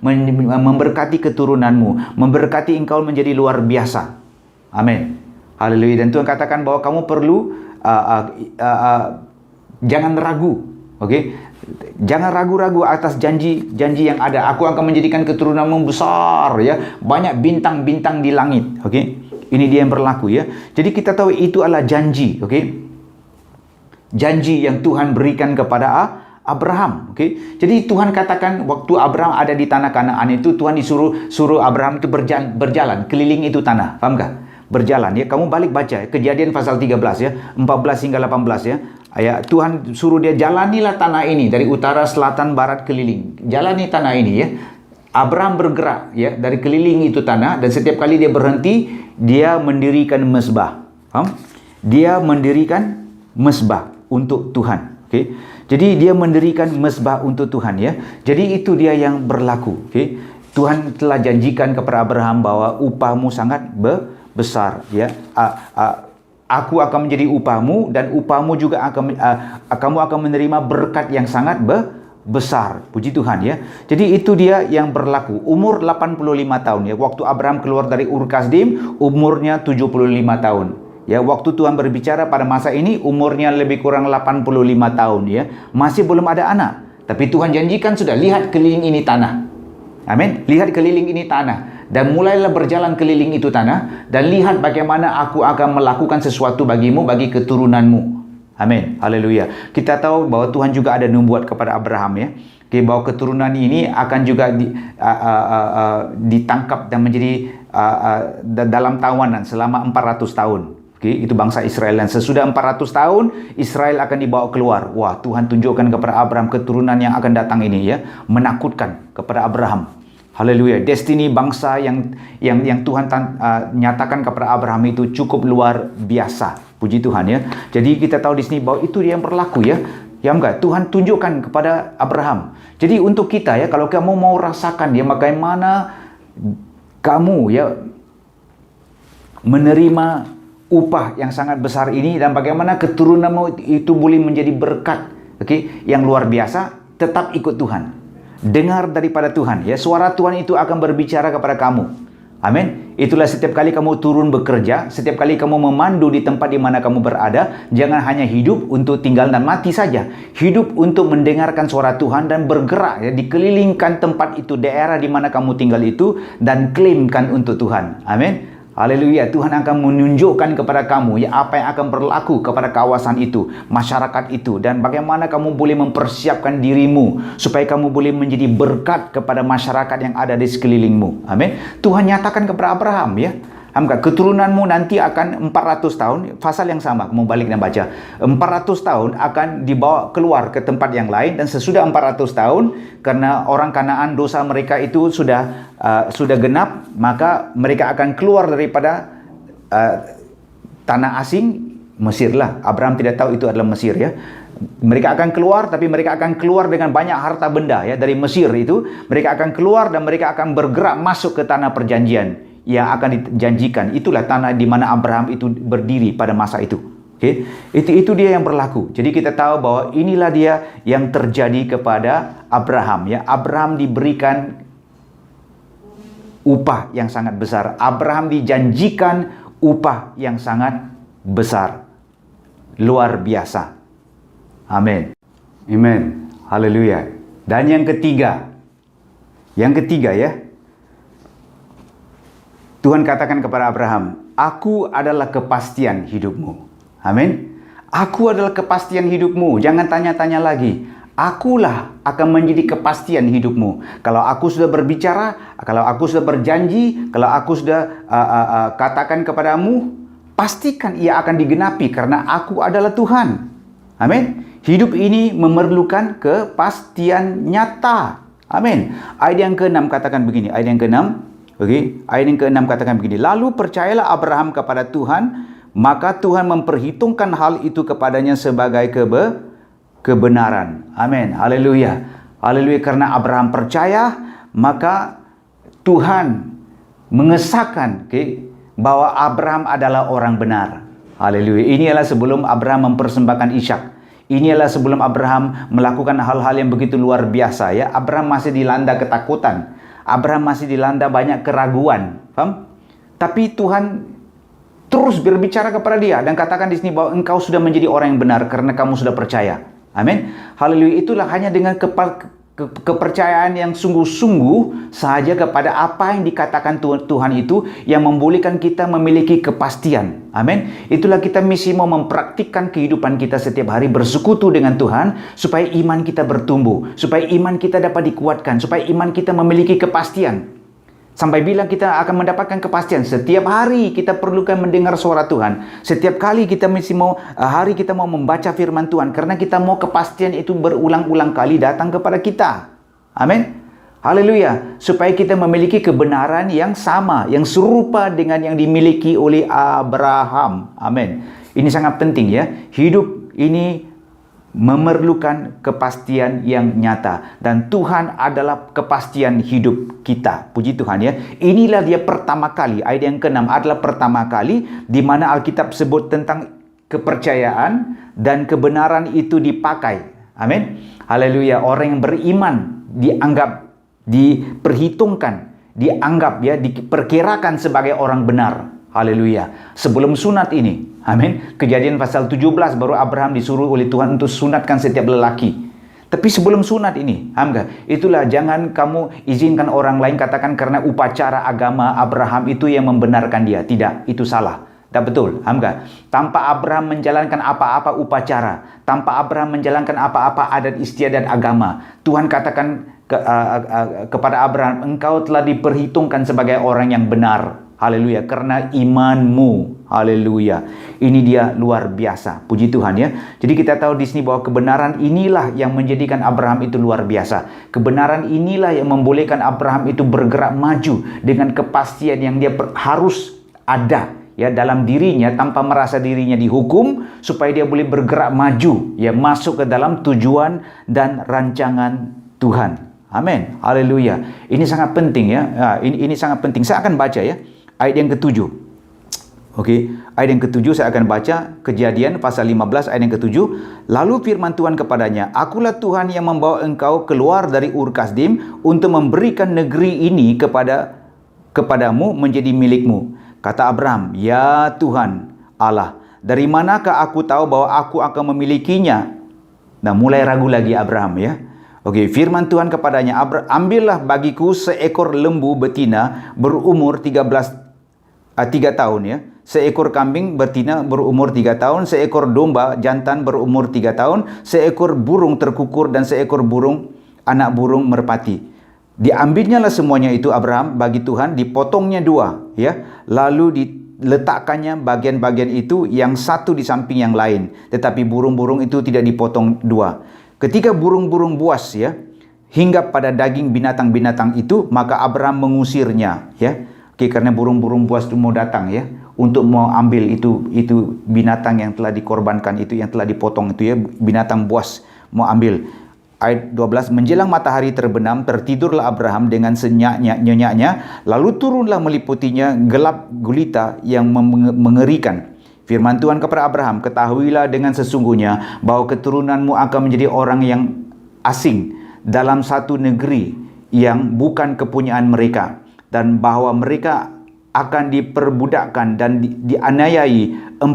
memberkati keturunanmu, memberkati engkau menjadi luar biasa. Amin. Haleluya. Dan Tuhan katakan bahwa kamu perlu jangan ragu. Okey, jangan ragu-ragu atas janji-janji yang ada. Aku akan menjadikan keturunanmu besar, ya, banyak bintang-bintang di langit. Okey, ini dia yang berlaku, ya. Jadi kita tahu itu adalah janji, okey, janji yang Tuhan berikan kepada Abraham. Okey, jadi Tuhan katakan waktu Abraham ada di tanah Kanaan itu, Tuhan suruh Abraham itu berjalan keliling itu tanah. Fahamkah? Berjalan, ya. Kamu balik baca, ya, Kejadian pasal 13, ya, 14 hingga 18, ya. Tuhan suruh dia jalanilah tanah ini dari utara, selatan, barat, keliling. Jalani tanah ini, ya. Abraham bergerak, ya, dari keliling itu tanah, dan setiap kali dia berhenti, dia mendirikan mezbah. Faham? Dia mendirikan mezbah untuk Tuhan. Okey. Jadi dia mendirikan mezbah untuk Tuhan, ya. Jadi itu dia yang berlaku. Okey. Tuhan telah janjikan kepada Abraham bahwa upahmu sangat besar, ya. Aku akan menjadi upahmu, dan upahmu juga kamu akan menerima berkat yang sangat besar. Puji Tuhan, ya. Jadi itu dia yang berlaku. Umur 85 tahun, ya. Waktu Abraham keluar dari Ur Kasdim, umurnya 75 tahun. Ya, waktu Tuhan berbicara pada masa ini umurnya lebih kurang 85 tahun, ya. Masih belum ada anak. Tapi Tuhan janjikan sudah, lihat keliling ini tanah. Amin. Lihat keliling ini tanah. Dan mulailah berjalan keliling itu tanah, dan lihat bagaimana aku akan melakukan sesuatu bagimu, bagi keturunanmu. Amin. Haleluya. Kita tahu bahwa Tuhan juga ada nubuat kepada Abraham, ya. Okay, bahwa keturunan ini akan juga ditangkap dan menjadi dalam tawanan selama 400 tahun. Okay, itu bangsa Israel, dan sesudah 400 tahun Israel akan dibawa keluar. Wah, Tuhan tunjukkan kepada Abraham keturunan yang akan datang ini, ya, menakutkan kepada Abraham. Haleluya. Destiny bangsa yang Tuhan nyatakan kepada Abraham itu cukup luar biasa. Puji Tuhan, ya. Jadi kita tahu di sini bahwa itu dia yang berlaku, ya. Ya enggak? Tuhan tunjukkan kepada Abraham. Jadi untuk kita, ya, kalau kamu mau rasakan, ya, bagaimana kamu, ya, menerima upah yang sangat besar ini, dan bagaimana keturunanmu itu boleh menjadi berkat, okey, yang luar biasa, tetap ikut Tuhan. Dengar daripada Tuhan, ya. Suara Tuhan itu akan berbicara kepada kamu. Amin. Itulah setiap kali kamu turun bekerja, setiap kali kamu memandu di tempat di mana kamu berada, jangan hanya hidup untuk tinggal dan mati saja. Hidup untuk mendengarkan suara Tuhan dan bergerak, ya, dikelilingkan tempat itu, daerah di mana kamu tinggal itu, dan klaimkan untuk Tuhan. Amin. Haleluya. Tuhan akan menunjukkan kepada kamu, ya, apa yang akan berlaku kepada kawasan itu, masyarakat itu, dan bagaimana kamu boleh mempersiapkan dirimu supaya kamu boleh menjadi berkat kepada masyarakat yang ada di sekelilingmu. Amin. Tuhan nyatakan kepada Abraham, ya. Keturunanmu nanti akan 400 tahun, pasal yang sama, kamu balik dan baca. 400 tahun akan dibawa keluar ke tempat yang lain, dan sesudah 400 tahun, karena orang Kanaan dosa mereka itu sudah genap, maka mereka akan keluar daripada tanah asing, Mesir lah. Abraham tidak tahu itu adalah Mesir, ya. Mereka akan keluar, tapi mereka akan keluar dengan banyak harta benda, ya, dari Mesir itu. Mereka akan keluar dan mereka akan bergerak masuk ke tanah perjanjian yang akan dijanjikan. Itulah tanah di mana Abraham itu berdiri pada masa itu. Okay? Itu dia yang berlaku. Jadi kita tahu bahwa inilah dia yang terjadi kepada Abraham, ya. Abraham diberikan upah yang sangat besar. Abraham dijanjikan upah yang sangat besar. Luar biasa. Amin. Amen. Haleluya. Dan yang ketiga ya, Tuhan katakan kepada Abraham, aku adalah kepastian hidupmu. Amin. Aku adalah kepastian hidupmu. Jangan tanya-tanya lagi. Akulah akan menjadi kepastian hidupmu. Kalau aku sudah berbicara, kalau aku sudah berjanji, kalau aku sudah katakan kepadamu, pastikan ia akan digenapi karena aku adalah Tuhan. Amin. Hidup ini memerlukan kepastian nyata. Amin. Ayat yang ke-6 katakan begini. Ayat yang ke-6. Okey. Ayat yang ke-6 katakan begini. Lalu percayalah Abraham kepada Tuhan, maka Tuhan memperhitungkan hal itu kepadanya sebagai kebenaran. Amin. Haleluya. Haleluya. Karena Abraham percaya, maka Tuhan mengesahkan bahwa Abraham adalah orang benar. Haleluya. Ini adalah sebelum Abraham mempersembahkan Ishak. Ini adalah sebelum Abraham melakukan hal-hal yang begitu luar biasa ya. Abraham masih dilanda ketakutan. Abraham masih dilanda banyak keraguan. Faham? Tapi Tuhan terus berbicara kepada dia dan katakan di sini bahwa engkau sudah menjadi orang yang benar karena kamu sudah percaya. Amin. Haleluya. Itulah hanya dengan kepercayaan yang sungguh-sungguh sahaja kepada apa yang dikatakan Tuhan itu yang membolehkan kita memiliki kepastian. Amin. Itulah kita mesti mau mempraktikkan kehidupan kita setiap hari bersekutu dengan Tuhan supaya iman kita bertumbuh, supaya iman kita dapat dikuatkan, supaya iman kita memiliki kepastian. Sampai bila kita akan mendapatkan kepastian. Setiap hari kita perlukan mendengar suara Tuhan. Setiap kali kita mesti hari kita mau membaca firman Tuhan. Karena kita mau kepastian itu berulang-ulang kali datang kepada kita. Amin. Haleluya. Supaya kita memiliki kebenaran yang sama, yang serupa dengan yang dimiliki oleh Abraham. Amin. Ini sangat penting ya. Hidup ini memerlukan kepastian yang nyata dan Tuhan adalah kepastian hidup kita. Puji Tuhan ya. Inilah dia pertama kali, ayat yang ke-6 adalah pertama kali di mana Alkitab sebut tentang kepercayaan dan kebenaran itu dipakai. Amin. Haleluya. Orang yang beriman dianggap, diperhitungkan, dianggap ya, diperkirakan sebagai orang benar. Haleluya. Sebelum sunat ini. Amin. Kejadian pasal 17 baru Abraham disuruh oleh Tuhan untuk sunatkan setiap lelaki. Tapi sebelum sunat ini, itulah jangan kamu izinkan orang lain katakan karena upacara agama Abraham itu yang membenarkan dia. Tidak, itu salah. Tak betul. Tanpa Abraham menjalankan apa-apa upacara, tanpa Abraham menjalankan apa-apa adat istiadat agama, Tuhan katakan kepada Abraham, engkau telah diperhitungkan sebagai orang yang benar. Haleluya, karena imanmu. Haleluya. Ini dia luar biasa. Puji Tuhan ya. Jadi kita tahu di sini bahwa kebenaran inilah yang menjadikan Abraham itu luar biasa. Kebenaran inilah yang membolehkan Abraham itu bergerak maju dengan kepastian yang dia harus ada ya dalam dirinya tanpa merasa dirinya dihukum supaya dia boleh bergerak maju ya masuk ke dalam tujuan dan rancangan Tuhan. Amin. Haleluya. Ini sangat penting ya. Ini sangat penting. Saya akan baca ya. Ayat yang ke-7. Okey, ayat yang ke-7 saya akan baca Kejadian pasal 15 ayat yang ke-7. Lalu firman Tuhan kepadanya, akulah Tuhan yang membawa engkau keluar dari Ur Kasdim untuk memberikan negeri ini kepadamu menjadi milikmu. Kata Abraham, ya Tuhan Allah, dari manakah aku tahu bahwa aku akan memilikinya? Nah, mulai ragu lagi Abraham ya. Okey, firman Tuhan kepadanya, ambillah bagiku seekor lembu betina berumur 3 tahun ya. Seekor kambing betina berumur 3 tahun, seekor domba jantan berumur 3 tahun, seekor burung terkukur dan seekor anak burung merpati. Diambilnyalah semuanya itu Abraham bagi Tuhan, dipotongnya 2 ya. Lalu diletakkannya bagian-bagian itu yang satu di samping yang lain. Tetapi burung-burung itu tidak dipotong 2. Ketika burung-burung buas ya hinggap pada daging binatang-binatang itu, maka Abraham mengusirnya ya. Okey, karena burung-burung buas itu mau datang ya untuk mau ambil itu binatang yang telah dikorbankan itu, yang telah dipotong itu ya, binatang buas mau ambil. Ayat 12, menjelang matahari terbenam, tertidurlah Abraham dengan senyaknya, lalu turunlah meliputinya gelap gulita yang mengerikan. Firman Tuhan kepada Abraham, ketahuilah dengan sesungguhnya bahwa keturunanmu akan menjadi orang yang asing dalam satu negeri yang bukan kepunyaan mereka. dan bahwa mereka akan diperbudakkan dan dianiayai 400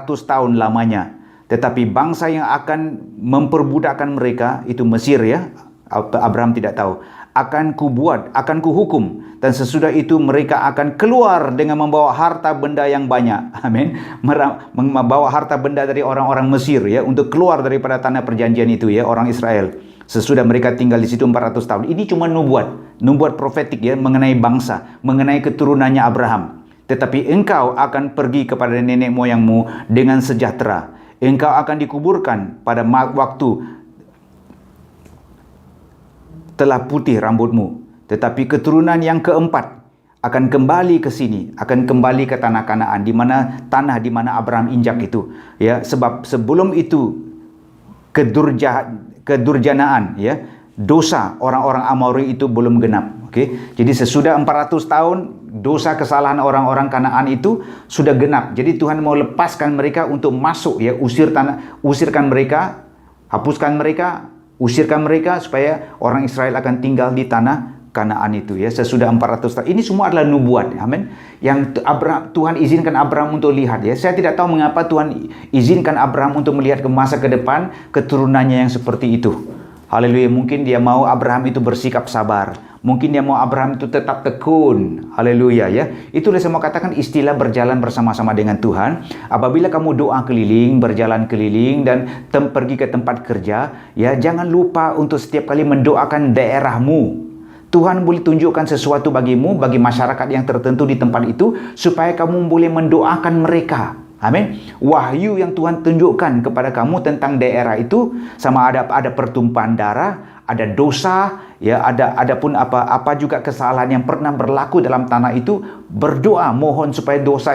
tahun lamanya. Tetapi bangsa yang akan memperbudakkan mereka, itu Mesir ya, Abraham tidak tahu, akan kubuat, akan kuhukum, dan sesudah itu mereka akan keluar dengan membawa harta benda yang banyak. Amin. Membawa harta benda dari orang-orang Mesir ya, untuk keluar daripada tanah perjanjian itu ya, orang Israel. Sesudah mereka tinggal di situ 400 tahun. Ini cuma nubuat profetik ya, mengenai bangsa, mengenai keturunannya Abraham. Tetapi engkau akan pergi kepada nenek moyangmu dengan sejahtera. Engkau akan dikuburkan pada waktu telah putih rambutmu. Tetapi keturunan yang keempat akan kembali ke sini, akan kembali ke tanah Kanaan, di mana tanah di mana Abraham injak itu. Ya, sebab sebelum itu kedurjanaan ya, dosa orang-orang Amori itu belum genap. Okey. Jadi sesudah 400 tahun dosa kesalahan orang-orang Kanaan itu sudah genap. Jadi Tuhan mau lepaskan mereka untuk masuk ya, usirkan mereka, hapuskan mereka, usirkan mereka supaya orang Israel akan tinggal di tanah Kanaan itu ya, sesudah 400 tahun. Ini semua adalah nubuat. Amin. Yang Tuhan izinkan Abraham untuk lihat ya. Saya tidak tahu mengapa Tuhan izinkan Abraham untuk melihat ke masa ke depan keturunannya yang seperti itu. Haleluya. Mungkin dia mau Abraham itu bersikap sabar. Mungkin dia mau Abraham itu tetap tekun. Haleluya ya. Itulah saya mau katakan istilah berjalan bersama-sama dengan Tuhan. Apabila kamu doa keliling, berjalan keliling dan pergi ke tempat kerja, ya jangan lupa untuk setiap kali mendoakan daerahmu. Tuhan boleh tunjukkan sesuatu bagimu, bagi masyarakat yang tertentu di tempat itu, supaya kamu boleh mendoakan mereka. Amin. Wahyu yang Tuhan tunjukkan kepada kamu tentang daerah itu, sama ada pertumpahan darah, ada dosa, ya ada pun apa juga kesalahan yang pernah berlaku dalam tanah itu, berdoa mohon supaya dosa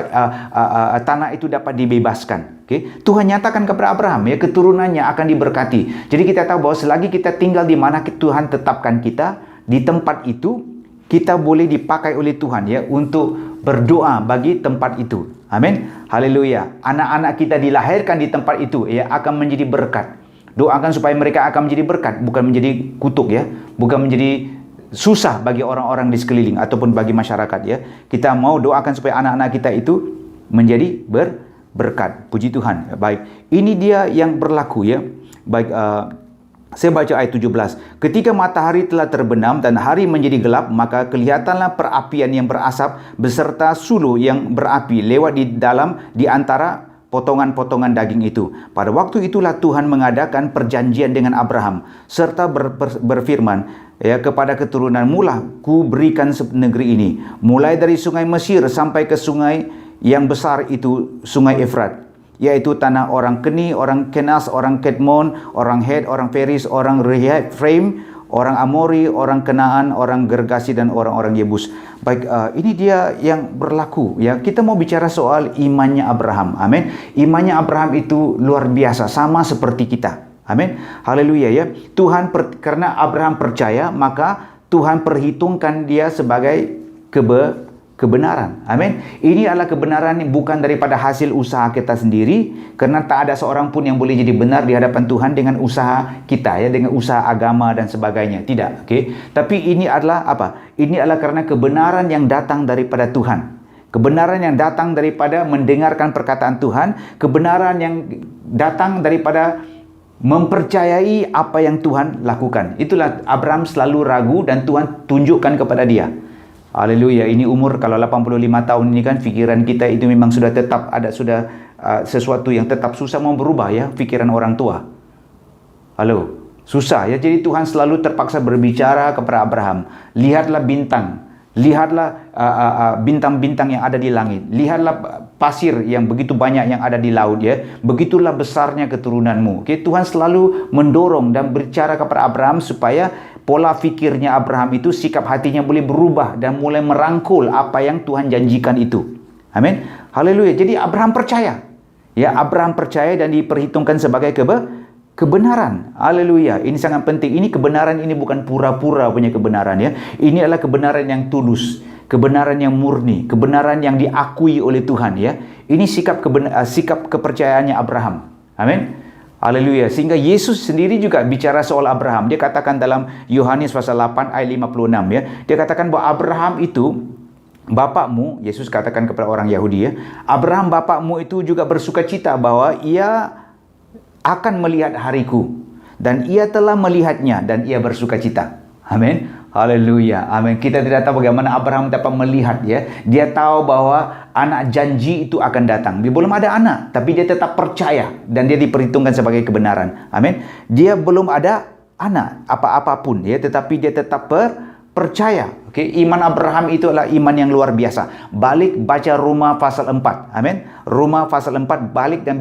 tanah itu dapat dibebaskan. Okay? Tuhan nyatakan kepada Abraham ya, keturunannya akan diberkati. Jadi kita tahu bahwa selagi kita tinggal di mana Tuhan tetapkan kita, di tempat itu kita boleh dipakai oleh Tuhan ya untuk berdoa bagi tempat itu. Amin. Haleluya. Anak-anak kita dilahirkan di tempat itu ya akan menjadi berkat. Doakan supaya mereka akan menjadi berkat, bukan menjadi kutuk ya, bukan menjadi susah bagi orang-orang di sekeliling ataupun bagi masyarakat ya. Kita mau doakan supaya anak-anak kita itu menjadi berkat. Puji Tuhan. Baik. Ini dia yang berlaku ya. Baik, saya baca ayat 17. Ketika matahari telah terbenam dan hari menjadi gelap, maka kelihatanlah perapian yang berasap beserta suluh yang berapi lewat di antara potongan-potongan daging itu. Pada waktu itulah Tuhan mengadakan perjanjian dengan Abraham serta berfirman, ya, kepada keturunanmu lah ku berikan negeri ini, mulai dari sungai Mesir sampai ke sungai yang besar itu, sungai Efrat, yaitu tanah orang Keni, orang Kenas, orang Kedmon, orang Het, orang Feris, orang Refraim, orang Amori, orang Kenaan, orang Gergasi, dan orang-orang Yebus. Baik, ini dia yang berlaku. Ya, kita mau bicara soal imannya Abraham. Amin. Imannya Abraham itu luar biasa, sama seperti kita. Amin. Haleluya ya. Karena Abraham percaya, maka Tuhan perhitungkan dia sebagai kebenaran. Amin. Ini adalah kebenaran yang bukan daripada hasil usaha kita sendiri, karena tak ada seorang pun yang boleh jadi benar di hadapan Tuhan dengan usaha kita ya, dengan usaha agama dan sebagainya. Tidak, okey. Tapi ini adalah apa? Ini adalah karena kebenaran yang datang daripada Tuhan. Kebenaran yang datang daripada mendengarkan perkataan Tuhan, kebenaran yang datang daripada mempercayai apa yang Tuhan lakukan. Itulah Abraham selalu ragu dan Tuhan tunjukkan kepada dia. Haleluya. Ini umur kalau 85 tahun ini kan, fikiran kita itu memang sudah tetap ada, sudah sesuatu yang tetap susah mau berubah ya, fikiran orang tua. Halo, susah ya. Jadi Tuhan selalu terpaksa berbicara kepada Abraham. Lihatlah bintang, lihatlah bintang-bintang yang ada di langit, lihatlah pasir yang begitu banyak yang ada di laut ya. Begitulah besarnya keturunanmu. Oke, Tuhan selalu mendorong dan berbicara kepada Abraham supaya pola fikirnya Abraham itu, sikap hatinya boleh berubah dan mulai merangkul apa yang Tuhan janjikan itu. Amin. Haleluya. Jadi Abraham percaya. Ya, Abraham percaya dan diperhitungkan sebagai kebenaran. Haleluya. Ini sangat penting. Ini kebenaran ini bukan pura-pura punya kebenaran ya. Ini adalah kebenaran yang tulus, kebenaran yang murni, kebenaran yang diakui oleh Tuhan ya. Ini sikap kepercayaannya Abraham. Amin. Haleluya. Sehingga Yesus sendiri juga bicara soal Abraham. Dia katakan dalam Yohanes pasal 8 ayat 56 ya. Dia katakan bahwa Abraham itu bapakmu, Yesus katakan kepada orang Yahudi ya, Abraham bapakmu itu juga bersukacita bahwa ia akan melihat hariku, dan ia telah melihatnya dan ia bersukacita. Amin. Haleluya. Amin. Kita tidak tahu bagaimana Abraham dapat melihat ya. Dia tahu bahwa anak janji itu akan datang. Dia belum ada anak, tapi dia tetap percaya dan dia diperhitungkan sebagai kebenaran. Amin. Dia belum ada anak apa-apapun ya, tetapi dia tetap percaya. Okey, iman Abraham itu adalah iman yang luar biasa. Balik baca Roma pasal 4. Amin. Roma pasal 4, balik dan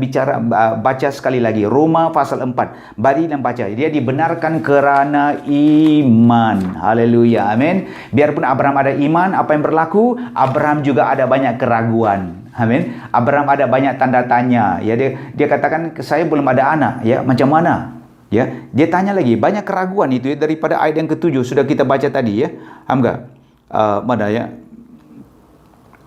baca sekali lagi. Roma pasal 4. Balik dan baca. Dia dibenarkan kerana iman. Haleluya. Amin. Biarpun Abraham ada iman, apa yang berlaku? Abraham juga ada banyak keraguan. Amin. Abraham ada banyak tanda tanya. Ya, dia katakan, saya belum ada anak. Ya, macam mana? Ya, dia tanya lagi, banyak keraguan itu ya, daripada ayat yang ke-7 sudah kita baca tadi ya. Hamga. Mana ya?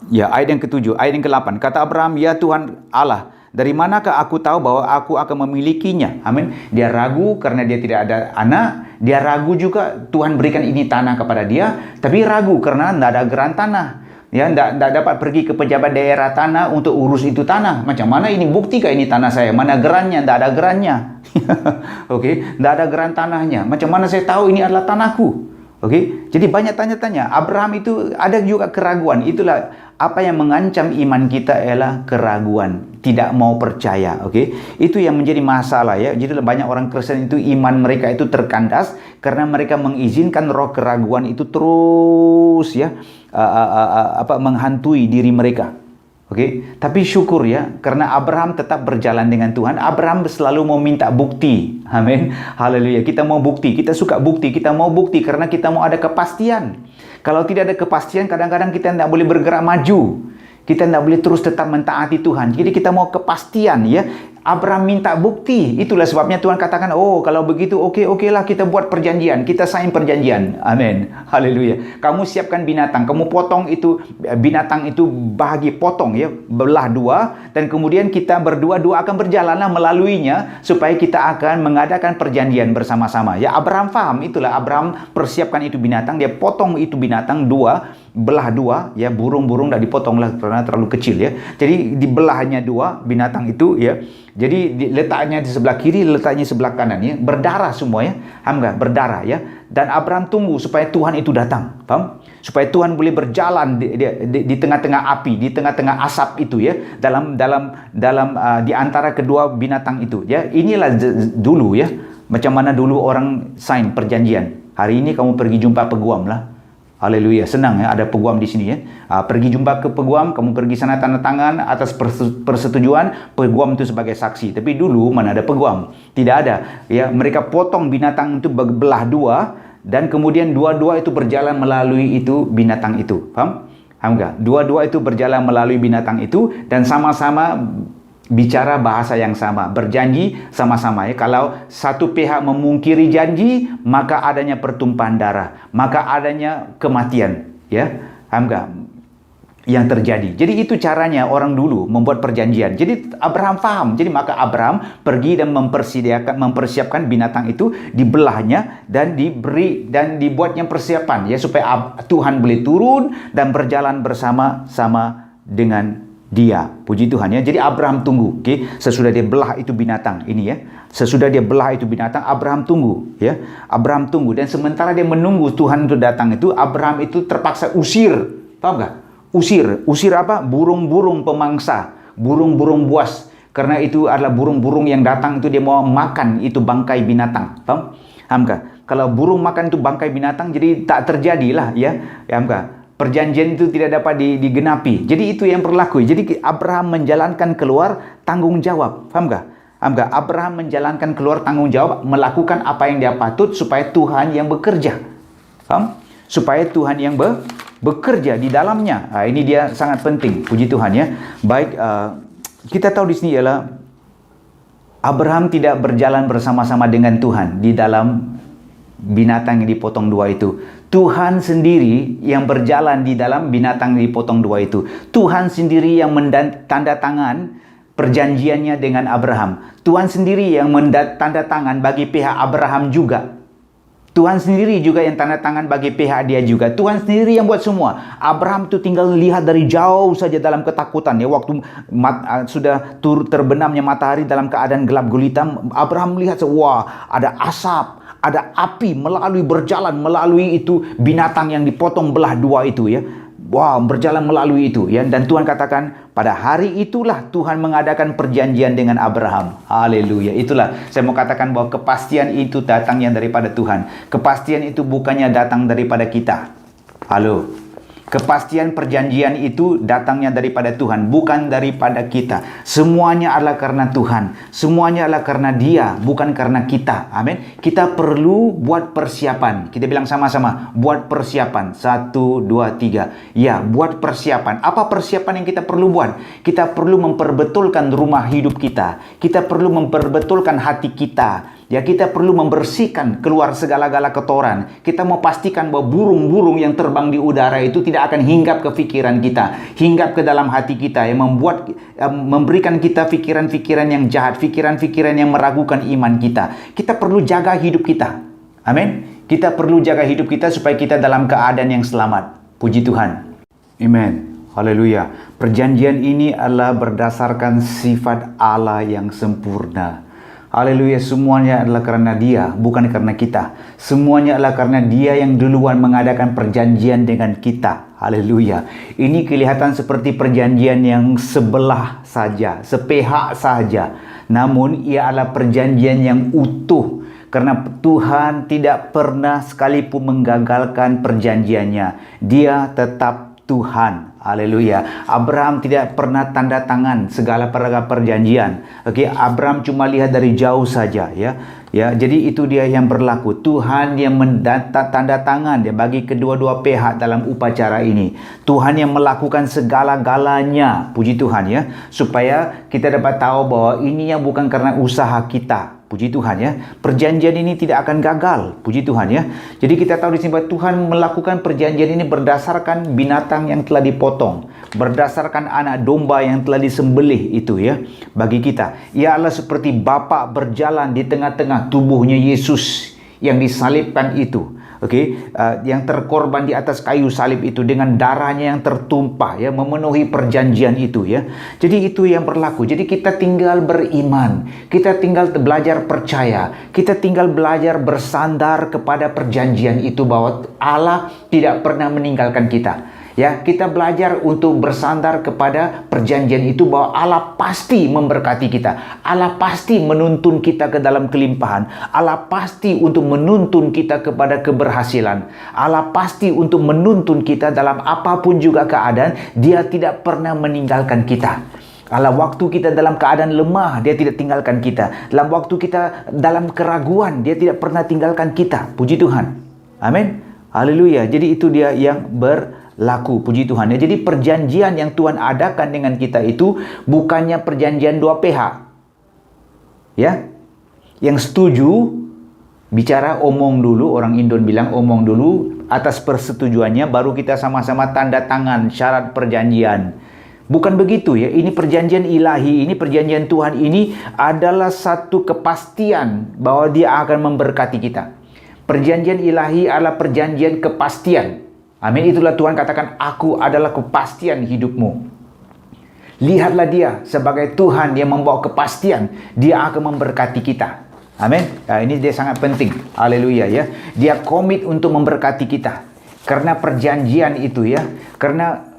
Ya, ayat yang ke-7, ayat yang ke-8. Kata Abraham, "Ya Tuhan Allah, dari manakah aku tahu bahwa aku akan memilikinya?" Amin. Dia ragu karena dia tidak ada anak. Dia ragu juga Tuhan berikan ini tanah kepada dia, tapi ragu karena tidak ada geran tanah. Ya, tidak dapat pergi ke pejabat daerah tanah untuk urus itu tanah. Macam mana ini, buktikah ini tanah saya? Mana gerannya? Tidak ada gerannya. Okey, tidak ada geran tanahnya. Macam mana saya tahu ini adalah tanahku? Okey, jadi banyak tanya-tanya. Abraham itu ada juga keraguan. Itulah apa yang mengancam iman kita, ialah keraguan, tidak mau percaya. Okey, itu yang menjadi masalah ya. Jadi banyak orang Kristen itu iman mereka itu terkandas karena mereka mengizinkan roh keraguan itu terus ya menghantui diri mereka. Okey, tapi syukur ya, karena Abraham tetap berjalan dengan Tuhan. Abraham selalu mau minta bukti. Amin. Haleluya. Kita mau bukti, kita suka bukti, kita mau bukti karena kita mau ada kepastian. Kalau tidak ada kepastian, kadang-kadang kita tidak boleh bergerak maju. Kita tidak boleh terus tetap mentaati Tuhan. Jadi kita mau kepastian ya. Abraham minta bukti. Itulah sebabnya Tuhan katakan, oh kalau begitu okeylah kita buat perjanjian. Kita sign perjanjian. Amin. Haleluya. Kamu siapkan binatang. Kamu potong itu binatang itu, bahagi potong ya. Belah dua. Dan kemudian kita berdua akan berjalanlah melaluinya. Supaya kita akan mengadakan perjanjian bersama-sama. Ya, Abraham faham. Itulah Abraham persiapkan itu binatang. Dia potong itu binatang dua. Belah dua ya, burung-burung dah dipotonglah karena terlalu kecil ya. Jadi dibelahnya dua binatang itu ya. Jadi letaknya di sebelah kiri, letaknya sebelah kanan ya. Berdarah semua ya. Hamga, berdarah ya. Dan Abraham tunggu supaya Tuhan itu datang. Faham? Supaya Tuhan boleh berjalan di tengah-tengah api, di tengah-tengah asap itu ya. Dalam di antara kedua binatang itu ya. Inilah dulu ya. Macam mana dulu orang sign perjanjian. Hari ini kamu pergi jumpa peguam lah. Haleluya, senang ya, ada peguam di sini ya. Pergi jumpa ke peguam, kamu pergi sana tanda tangan atas persetujuan peguam itu sebagai saksi. Tapi dulu mana ada peguam? Tidak ada. Ya, mereka potong binatang itu belah dua dan kemudian dua-dua itu berjalan melalui itu binatang itu. Paham? Paham enggak? Dua-dua itu berjalan melalui binatang itu dan sama-sama bicara bahasa yang sama, berjanji sama-sama ya. Kalau satu pihak memungkiri janji, maka adanya pertumpahan darah, maka adanya kematian ya. Paham enggak? Yang terjadi. Jadi itu caranya orang dulu membuat perjanjian. Jadi Abraham faham. Jadi maka Abraham pergi dan mempersiapkan binatang itu, dibelahnya dan diberi dan dibuatnya persiapan ya supaya Tuhan boleh turun dan berjalan bersama-sama dengan dia. Puji Tuhan ya. Jadi Abraham tunggu. Okay? Sesudah dia belah itu binatang ini ya. Sesudah dia belah itu binatang, Abraham tunggu ya. Abraham tunggu dan sementara dia menunggu Tuhan itu datang itu, Abraham itu terpaksa usir. Tahu enggak? Usir apa? Burung-burung pemangsa, burung-burung buas. Karena itu adalah burung-burung yang datang itu dia mau makan itu bangkai binatang. Paham? Paham enggak? Kalau burung makan itu bangkai binatang, jadi tak terjadilah ya. Paham enggak? Perjanjian itu tidak dapat digenapi. Jadi itu yang berlaku. Jadi Abraham menjalankan keluar tanggung jawab. Faham tak? Faham tak? Abraham menjalankan keluar tanggung jawab, melakukan apa yang dia patut supaya Tuhan yang bekerja. Faham? Supaya Tuhan yang bekerja di dalamnya. Ini dia sangat penting. Puji Tuhan ya. Baik, kita tahu di sini ialah Abraham tidak berjalan bersama-sama dengan Tuhan di dalam binatang yang dipotong dua itu. Tuhan sendiri yang berjalan di dalam binatang yang dipotong dua itu. Tuhan sendiri yang tanda tangan perjanjiannya dengan Abraham. Tuhan sendiri yang tanda tangan bagi pihak Abraham juga. Tuhan sendiri juga yang tanda tangan bagi pihak dia juga. Tuhan sendiri yang buat semua. Abraham itu tinggal lihat dari jauh saja dalam ketakutan. Ya, waktu sudah terbenamnya matahari dalam keadaan gelap gulita, Abraham melihat, wah, ada asap, ada api berjalan melalui itu binatang yang dipotong belah dua itu ya. Wow, berjalan melalui itu ya. Dan Tuhan katakan pada hari itulah Tuhan mengadakan perjanjian dengan Abraham. Haleluya. Itulah saya mau katakan bahwa kepastian itu datangnya daripada Tuhan. Kepastian itu bukannya datang daripada kita. Halo. Kepastian perjanjian itu datangnya daripada Tuhan, bukan daripada kita. Semuanya adalah karena Tuhan. Semuanya adalah karena Dia, bukan karena kita. Amin. Kita perlu buat persiapan. Kita bilang sama-sama, buat persiapan. 1, 2, 3. Ya, buat persiapan. Apa persiapan yang kita perlu buat? Kita perlu memperbetulkan rumah hidup kita. Kita perlu memperbetulkan hati kita. Ya, kita perlu membersihkan keluar segala-gala kotoran. Kita mau pastikan bahwa burung-burung yang terbang di udara itu tidak akan hinggap ke pikiran kita, hinggap ke dalam hati kita, yang memberikan kita pikiran-pikiran yang jahat, pikiran-pikiran yang meragukan iman kita. Kita perlu jaga hidup kita. Amin. Kita perlu jaga hidup kita supaya kita dalam keadaan yang selamat. Puji Tuhan. Amen. Haleluya. Perjanjian ini adalah berdasarkan sifat Allah yang sempurna. Haleluya, semuanya adalah karena Dia, bukan karena kita. Semuanya adalah karena Dia yang duluan mengadakan perjanjian dengan kita. Haleluya. Ini kelihatan seperti perjanjian yang sebelah saja, sepihak saja. Namun ia adalah perjanjian yang utuh. Karena Tuhan tidak pernah sekalipun menggagalkan perjanjiannya. Dia tetap Tuhan. Haleluya. Abraham tidak pernah tanda tangan segala perjanjian. Oke, Abraham cuma lihat dari jauh saja ya. Ya, jadi itu dia yang berlaku. Tuhan yang tanda tangan dia bagi kedua-dua pihak dalam upacara ini. Tuhan yang melakukan segala-galanya. Puji Tuhan ya. Supaya kita dapat tahu bahwa ini yang bukan karena usaha kita. Puji Tuhan ya. Perjanjian ini tidak akan gagal. Puji Tuhan ya. Jadi kita tahu di sini bahwa Tuhan melakukan perjanjian ini berdasarkan binatang yang telah dipotong, berdasarkan anak domba yang telah disembelih itu ya. Bagi kita, ia adalah seperti Bapa berjalan di tengah-tengah tubuhnya Yesus yang disalibkan itu. Yang terkorban di atas kayu salib itu dengan darahnya yang tertumpah ya, memenuhi perjanjian itu ya. Jadi itu yang berlaku. Jadi kita tinggal beriman, kita tinggal belajar percaya, kita tinggal belajar bersandar kepada perjanjian itu bahwa Allah tidak pernah meninggalkan kita. Ya, kita belajar untuk bersandar kepada perjanjian itu bahwa Allah pasti memberkati kita. Allah pasti menuntun kita ke dalam kelimpahan. Allah pasti untuk menuntun kita kepada keberhasilan. Allah pasti untuk menuntun kita dalam apapun juga keadaan. Dia tidak pernah meninggalkan kita. Allah, waktu kita dalam keadaan lemah, Dia tidak tinggalkan kita. Dalam waktu kita dalam keraguan, Dia tidak pernah tinggalkan kita. Puji Tuhan. Amin. Haleluya. Jadi itu dia yang berlaku, puji Tuhan ya. Jadi perjanjian yang Tuhan adakan dengan kita itu bukannya perjanjian dua pihak. Ya. Yang setuju bicara omong dulu, orang Indon bilang omong dulu, atas persetujuannya baru kita sama-sama tanda tangan syarat perjanjian. Bukan begitu ya. Ini perjanjian ilahi, ini perjanjian Tuhan ini adalah satu kepastian bahwa Dia akan memberkati kita. Perjanjian ilahi adalah perjanjian kepastian. Amin. Itulah Tuhan katakan, aku adalah kepastian hidupmu. Lihatlah Dia sebagai Tuhan yang membawa kepastian. Dia akan memberkati kita. Amin. Nah, ini dia sangat penting. Haleluya ya. Dia komit untuk memberkati kita. Karena perjanjian itu ya. Karena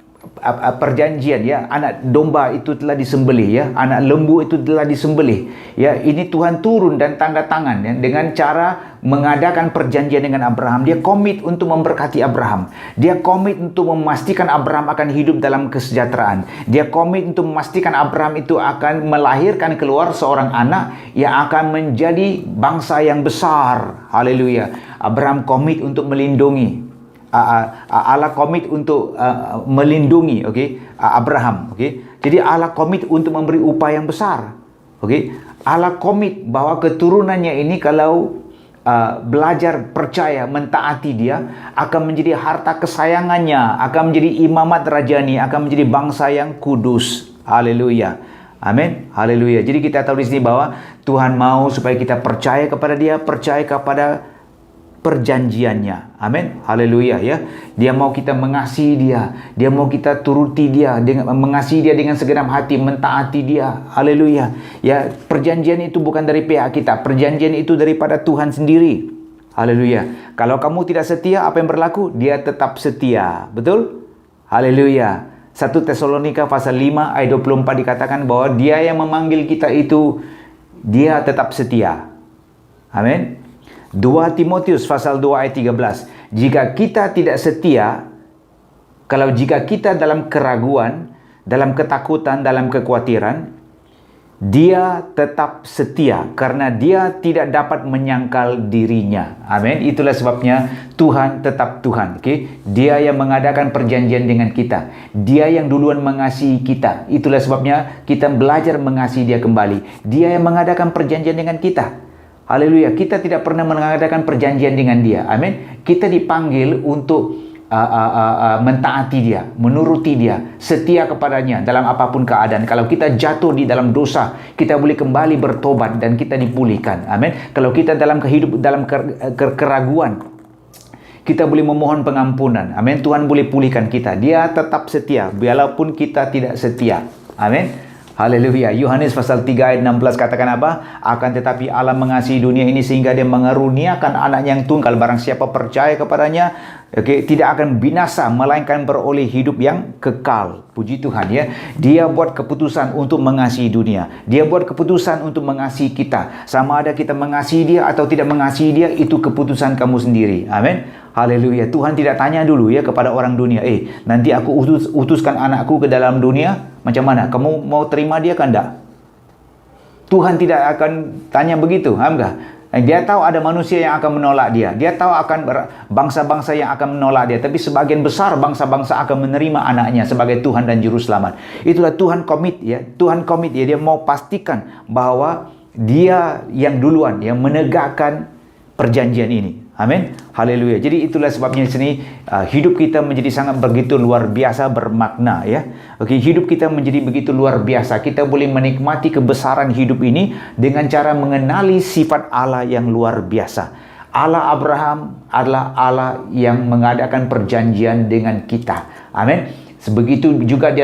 perjanjian ya, anak domba itu telah disembelih ya, anak lembu itu telah disembelih ya. Ini Tuhan turun dan tanda tangan ya, dengan cara mengadakan perjanjian dengan Abraham. Dia komit untuk memberkati Abraham. Dia komit untuk memastikan Abraham akan hidup dalam kesejahteraan. Dia komit untuk memastikan Abraham itu akan melahirkan keluar seorang anak yang akan menjadi bangsa yang besar. Haleluya. Abraham komit untuk melindungi. Allah komit untuk melindungi Abraham. Jadi Allah komit untuk memberi upah yang besar. Allah komit bahwa keturunannya ini kalau belajar percaya mentaati Dia akan menjadi harta kesayangannya, akan menjadi imamat rajani, akan menjadi bangsa yang kudus. Haleluya. Amin. Haleluya. Jadi kita tahu di sini bahwa Tuhan mau supaya kita percaya kepada Dia, percaya kepada perjanjiannya. Amin. Haleluya ya. Dia mau kita mengasihi Dia. Dia mau kita turuti Dia, dengan mengasihi Dia dengan segenap hati, mentaati Dia. Haleluya. Ya, perjanjian itu bukan dari pihak kita. Perjanjian itu daripada Tuhan sendiri. Haleluya. Kalau kamu tidak setia, apa yang berlaku? Dia tetap setia. Betul? Haleluya. 1 Tesalonika pasal 5 ayat 24 dikatakan bahwa Dia yang memanggil kita itu, Dia tetap setia. Amin. 2 Timotius pasal 2 ayat 13. Jika kita tidak setia, jika kita dalam keraguan, dalam ketakutan, dalam kekhawatiran, Dia tetap setia karena Dia tidak dapat menyangkal dirinya. Amin. Itulah sebabnya Tuhan tetap Tuhan. Okay? Dia yang mengadakan perjanjian dengan kita. Dia yang duluan mengasihi kita. Itulah sebabnya kita belajar mengasihi Dia kembali. Dia yang mengadakan perjanjian dengan kita. Haleluya. Kita tidak pernah mengadakan perjanjian dengan Dia. Amin. Kita dipanggil untuk mentaati Dia, menuruti Dia, setia kepadanya dalam apapun keadaan. Kalau kita jatuh di dalam dosa, kita boleh kembali bertobat dan kita dipulihkan. Amin. Kalau kita dalam keraguan, kita boleh memohon pengampunan. Amin. Tuhan boleh pulihkan kita. Dia tetap setia walaupun kita tidak setia. Amin. Haleluya. Yohanes pasal 3 ayat 16 katakan apa? Akan tetapi Allah mengasihi dunia ini sehingga Dia mengaruniakan anak yang tunggal. Barang siapa percaya kepadanya, tidak akan binasa, melainkan beroleh hidup yang kekal. Puji Tuhan ya. Dia buat keputusan untuk mengasihi dunia. Dia buat keputusan untuk mengasihi kita. Sama ada kita mengasihi Dia atau tidak mengasihi Dia, itu keputusan kamu sendiri. Amin. Haleluya. Tuhan tidak tanya dulu ya kepada orang dunia, nanti aku utuskan anakku ke dalam dunia, macam mana? Kamu mau terima dia kan enggak? Tuhan tidak akan tanya begitu, paham enggak? Dia tahu ada manusia yang akan menolak Dia. Dia tahu akan bangsa-bangsa yang akan menolak Dia. Tapi sebagian besar bangsa-bangsa akan menerima anaknya sebagai Tuhan dan Juru Selamat. Itulah Tuhan komit ya. Tuhan komit ya. Dia mau pastikan bahwa Dia yang duluan yang menegakkan perjanjian ini. Amin. Haleluya. Jadi itulah sebabnya di sini hidup kita menjadi sangat begitu luar biasa bermakna ya. Oke, hidup kita menjadi begitu luar biasa. Kita boleh menikmati kebesaran hidup ini dengan cara mengenali sifat Allah yang luar biasa. Allah Abraham adalah Allah yang mengadakan perjanjian dengan kita. Amin. Sebegitu juga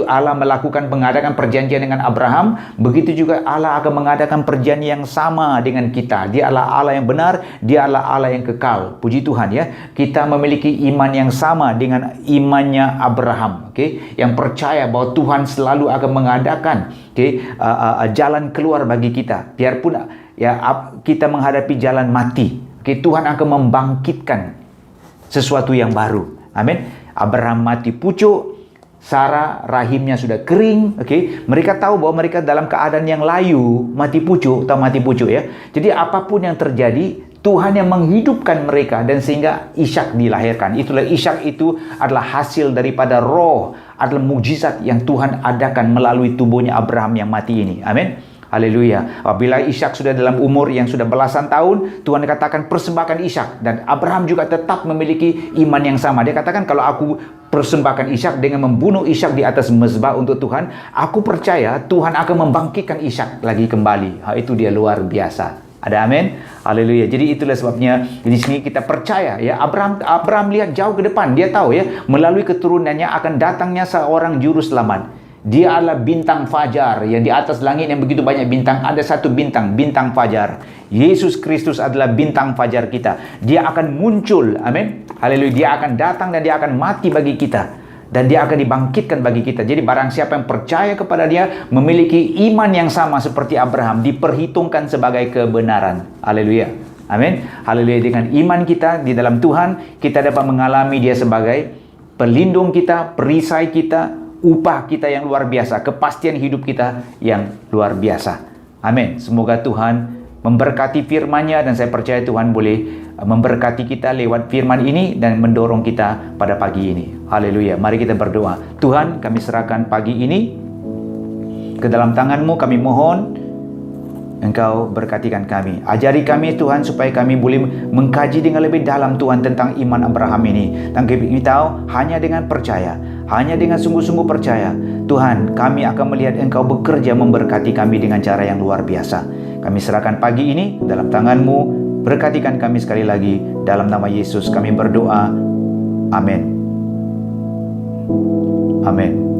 Allah melakukan mengadakan perjanjian dengan Abraham, begitu juga Allah akan mengadakan perjanjian yang sama dengan kita. Dia adalah Allah yang benar, Dia adalah Allah yang kekal. Puji Tuhan ya. Kita memiliki iman yang sama dengan imannya Abraham, yang percaya bahwa Tuhan selalu akan mengadakan jalan keluar bagi kita. Biarpun kita menghadapi jalan mati, Tuhan akan membangkitkan sesuatu yang baru. Amin. Abraham mati pucuk, Sarah rahimnya sudah kering. Mereka tahu bahwa mereka dalam keadaan yang layu, mati pucuk ya. Jadi apapun yang terjadi, Tuhan yang menghidupkan mereka dan sehingga Ishak dilahirkan. Itulah Ishak itu adalah hasil daripada roh, adalah mukjizat yang Tuhan adakan melalui tubuhnya Abraham yang mati ini. Amin. Haleluya. Apabila Ishak sudah dalam umur yang sudah belasan tahun, Tuhan katakan persembahkan Ishak. Dan Abraham juga tetap memiliki iman yang sama. Dia katakan kalau aku persembahkan Ishak dengan membunuh Ishak di atas mezbah untuk Tuhan, aku percaya Tuhan akan membangkitkan Ishak lagi kembali. Itu dia luar biasa. Ada amin? Haleluya. Jadi itulah sebabnya di sini kita percaya ya. Abraham lihat jauh ke depan. Dia tahu ya, melalui keturunannya akan datangnya seorang juru selamat. Dia adalah bintang fajar yang di atas langit yang begitu banyak bintang. Ada satu bintang fajar. Yesus Kristus adalah bintang fajar kita. Dia akan muncul, amin. Haleluya. Dia akan datang dan Dia akan mati bagi kita. Dan Dia akan dibangkitkan bagi kita. Jadi barang siapa yang percaya kepada Dia, memiliki iman yang sama seperti Abraham, diperhitungkan sebagai kebenaran. Haleluya. Amin. Haleluya. Dengan iman kita di dalam Tuhan, kita dapat mengalami Dia sebagai pelindung kita, perisai kita, upah kita yang luar biasa, kepastian hidup kita yang luar biasa. Amin. Semoga Tuhan memberkati firman-Nya dan saya percaya Tuhan boleh memberkati kita lewat firman ini dan mendorong kita pada pagi ini. Haleluya. Mari kita berdoa. Tuhan, kami serahkan pagi ini ke dalam tangan-Mu. Kami mohon Engkau berkatikan kami. Ajari kami Tuhan supaya kami boleh mengkaji dengan lebih dalam Tuhan tentang iman Abraham ini. Dan kami tahu hanya dengan percaya, hanya dengan sungguh-sungguh percaya, Tuhan, kami akan melihat Engkau bekerja memberkati kami dengan cara yang luar biasa. Kami serahkan pagi ini dalam tangan-Mu, berkatikan kami sekali lagi, dalam nama Yesus kami berdoa, amin. Amin.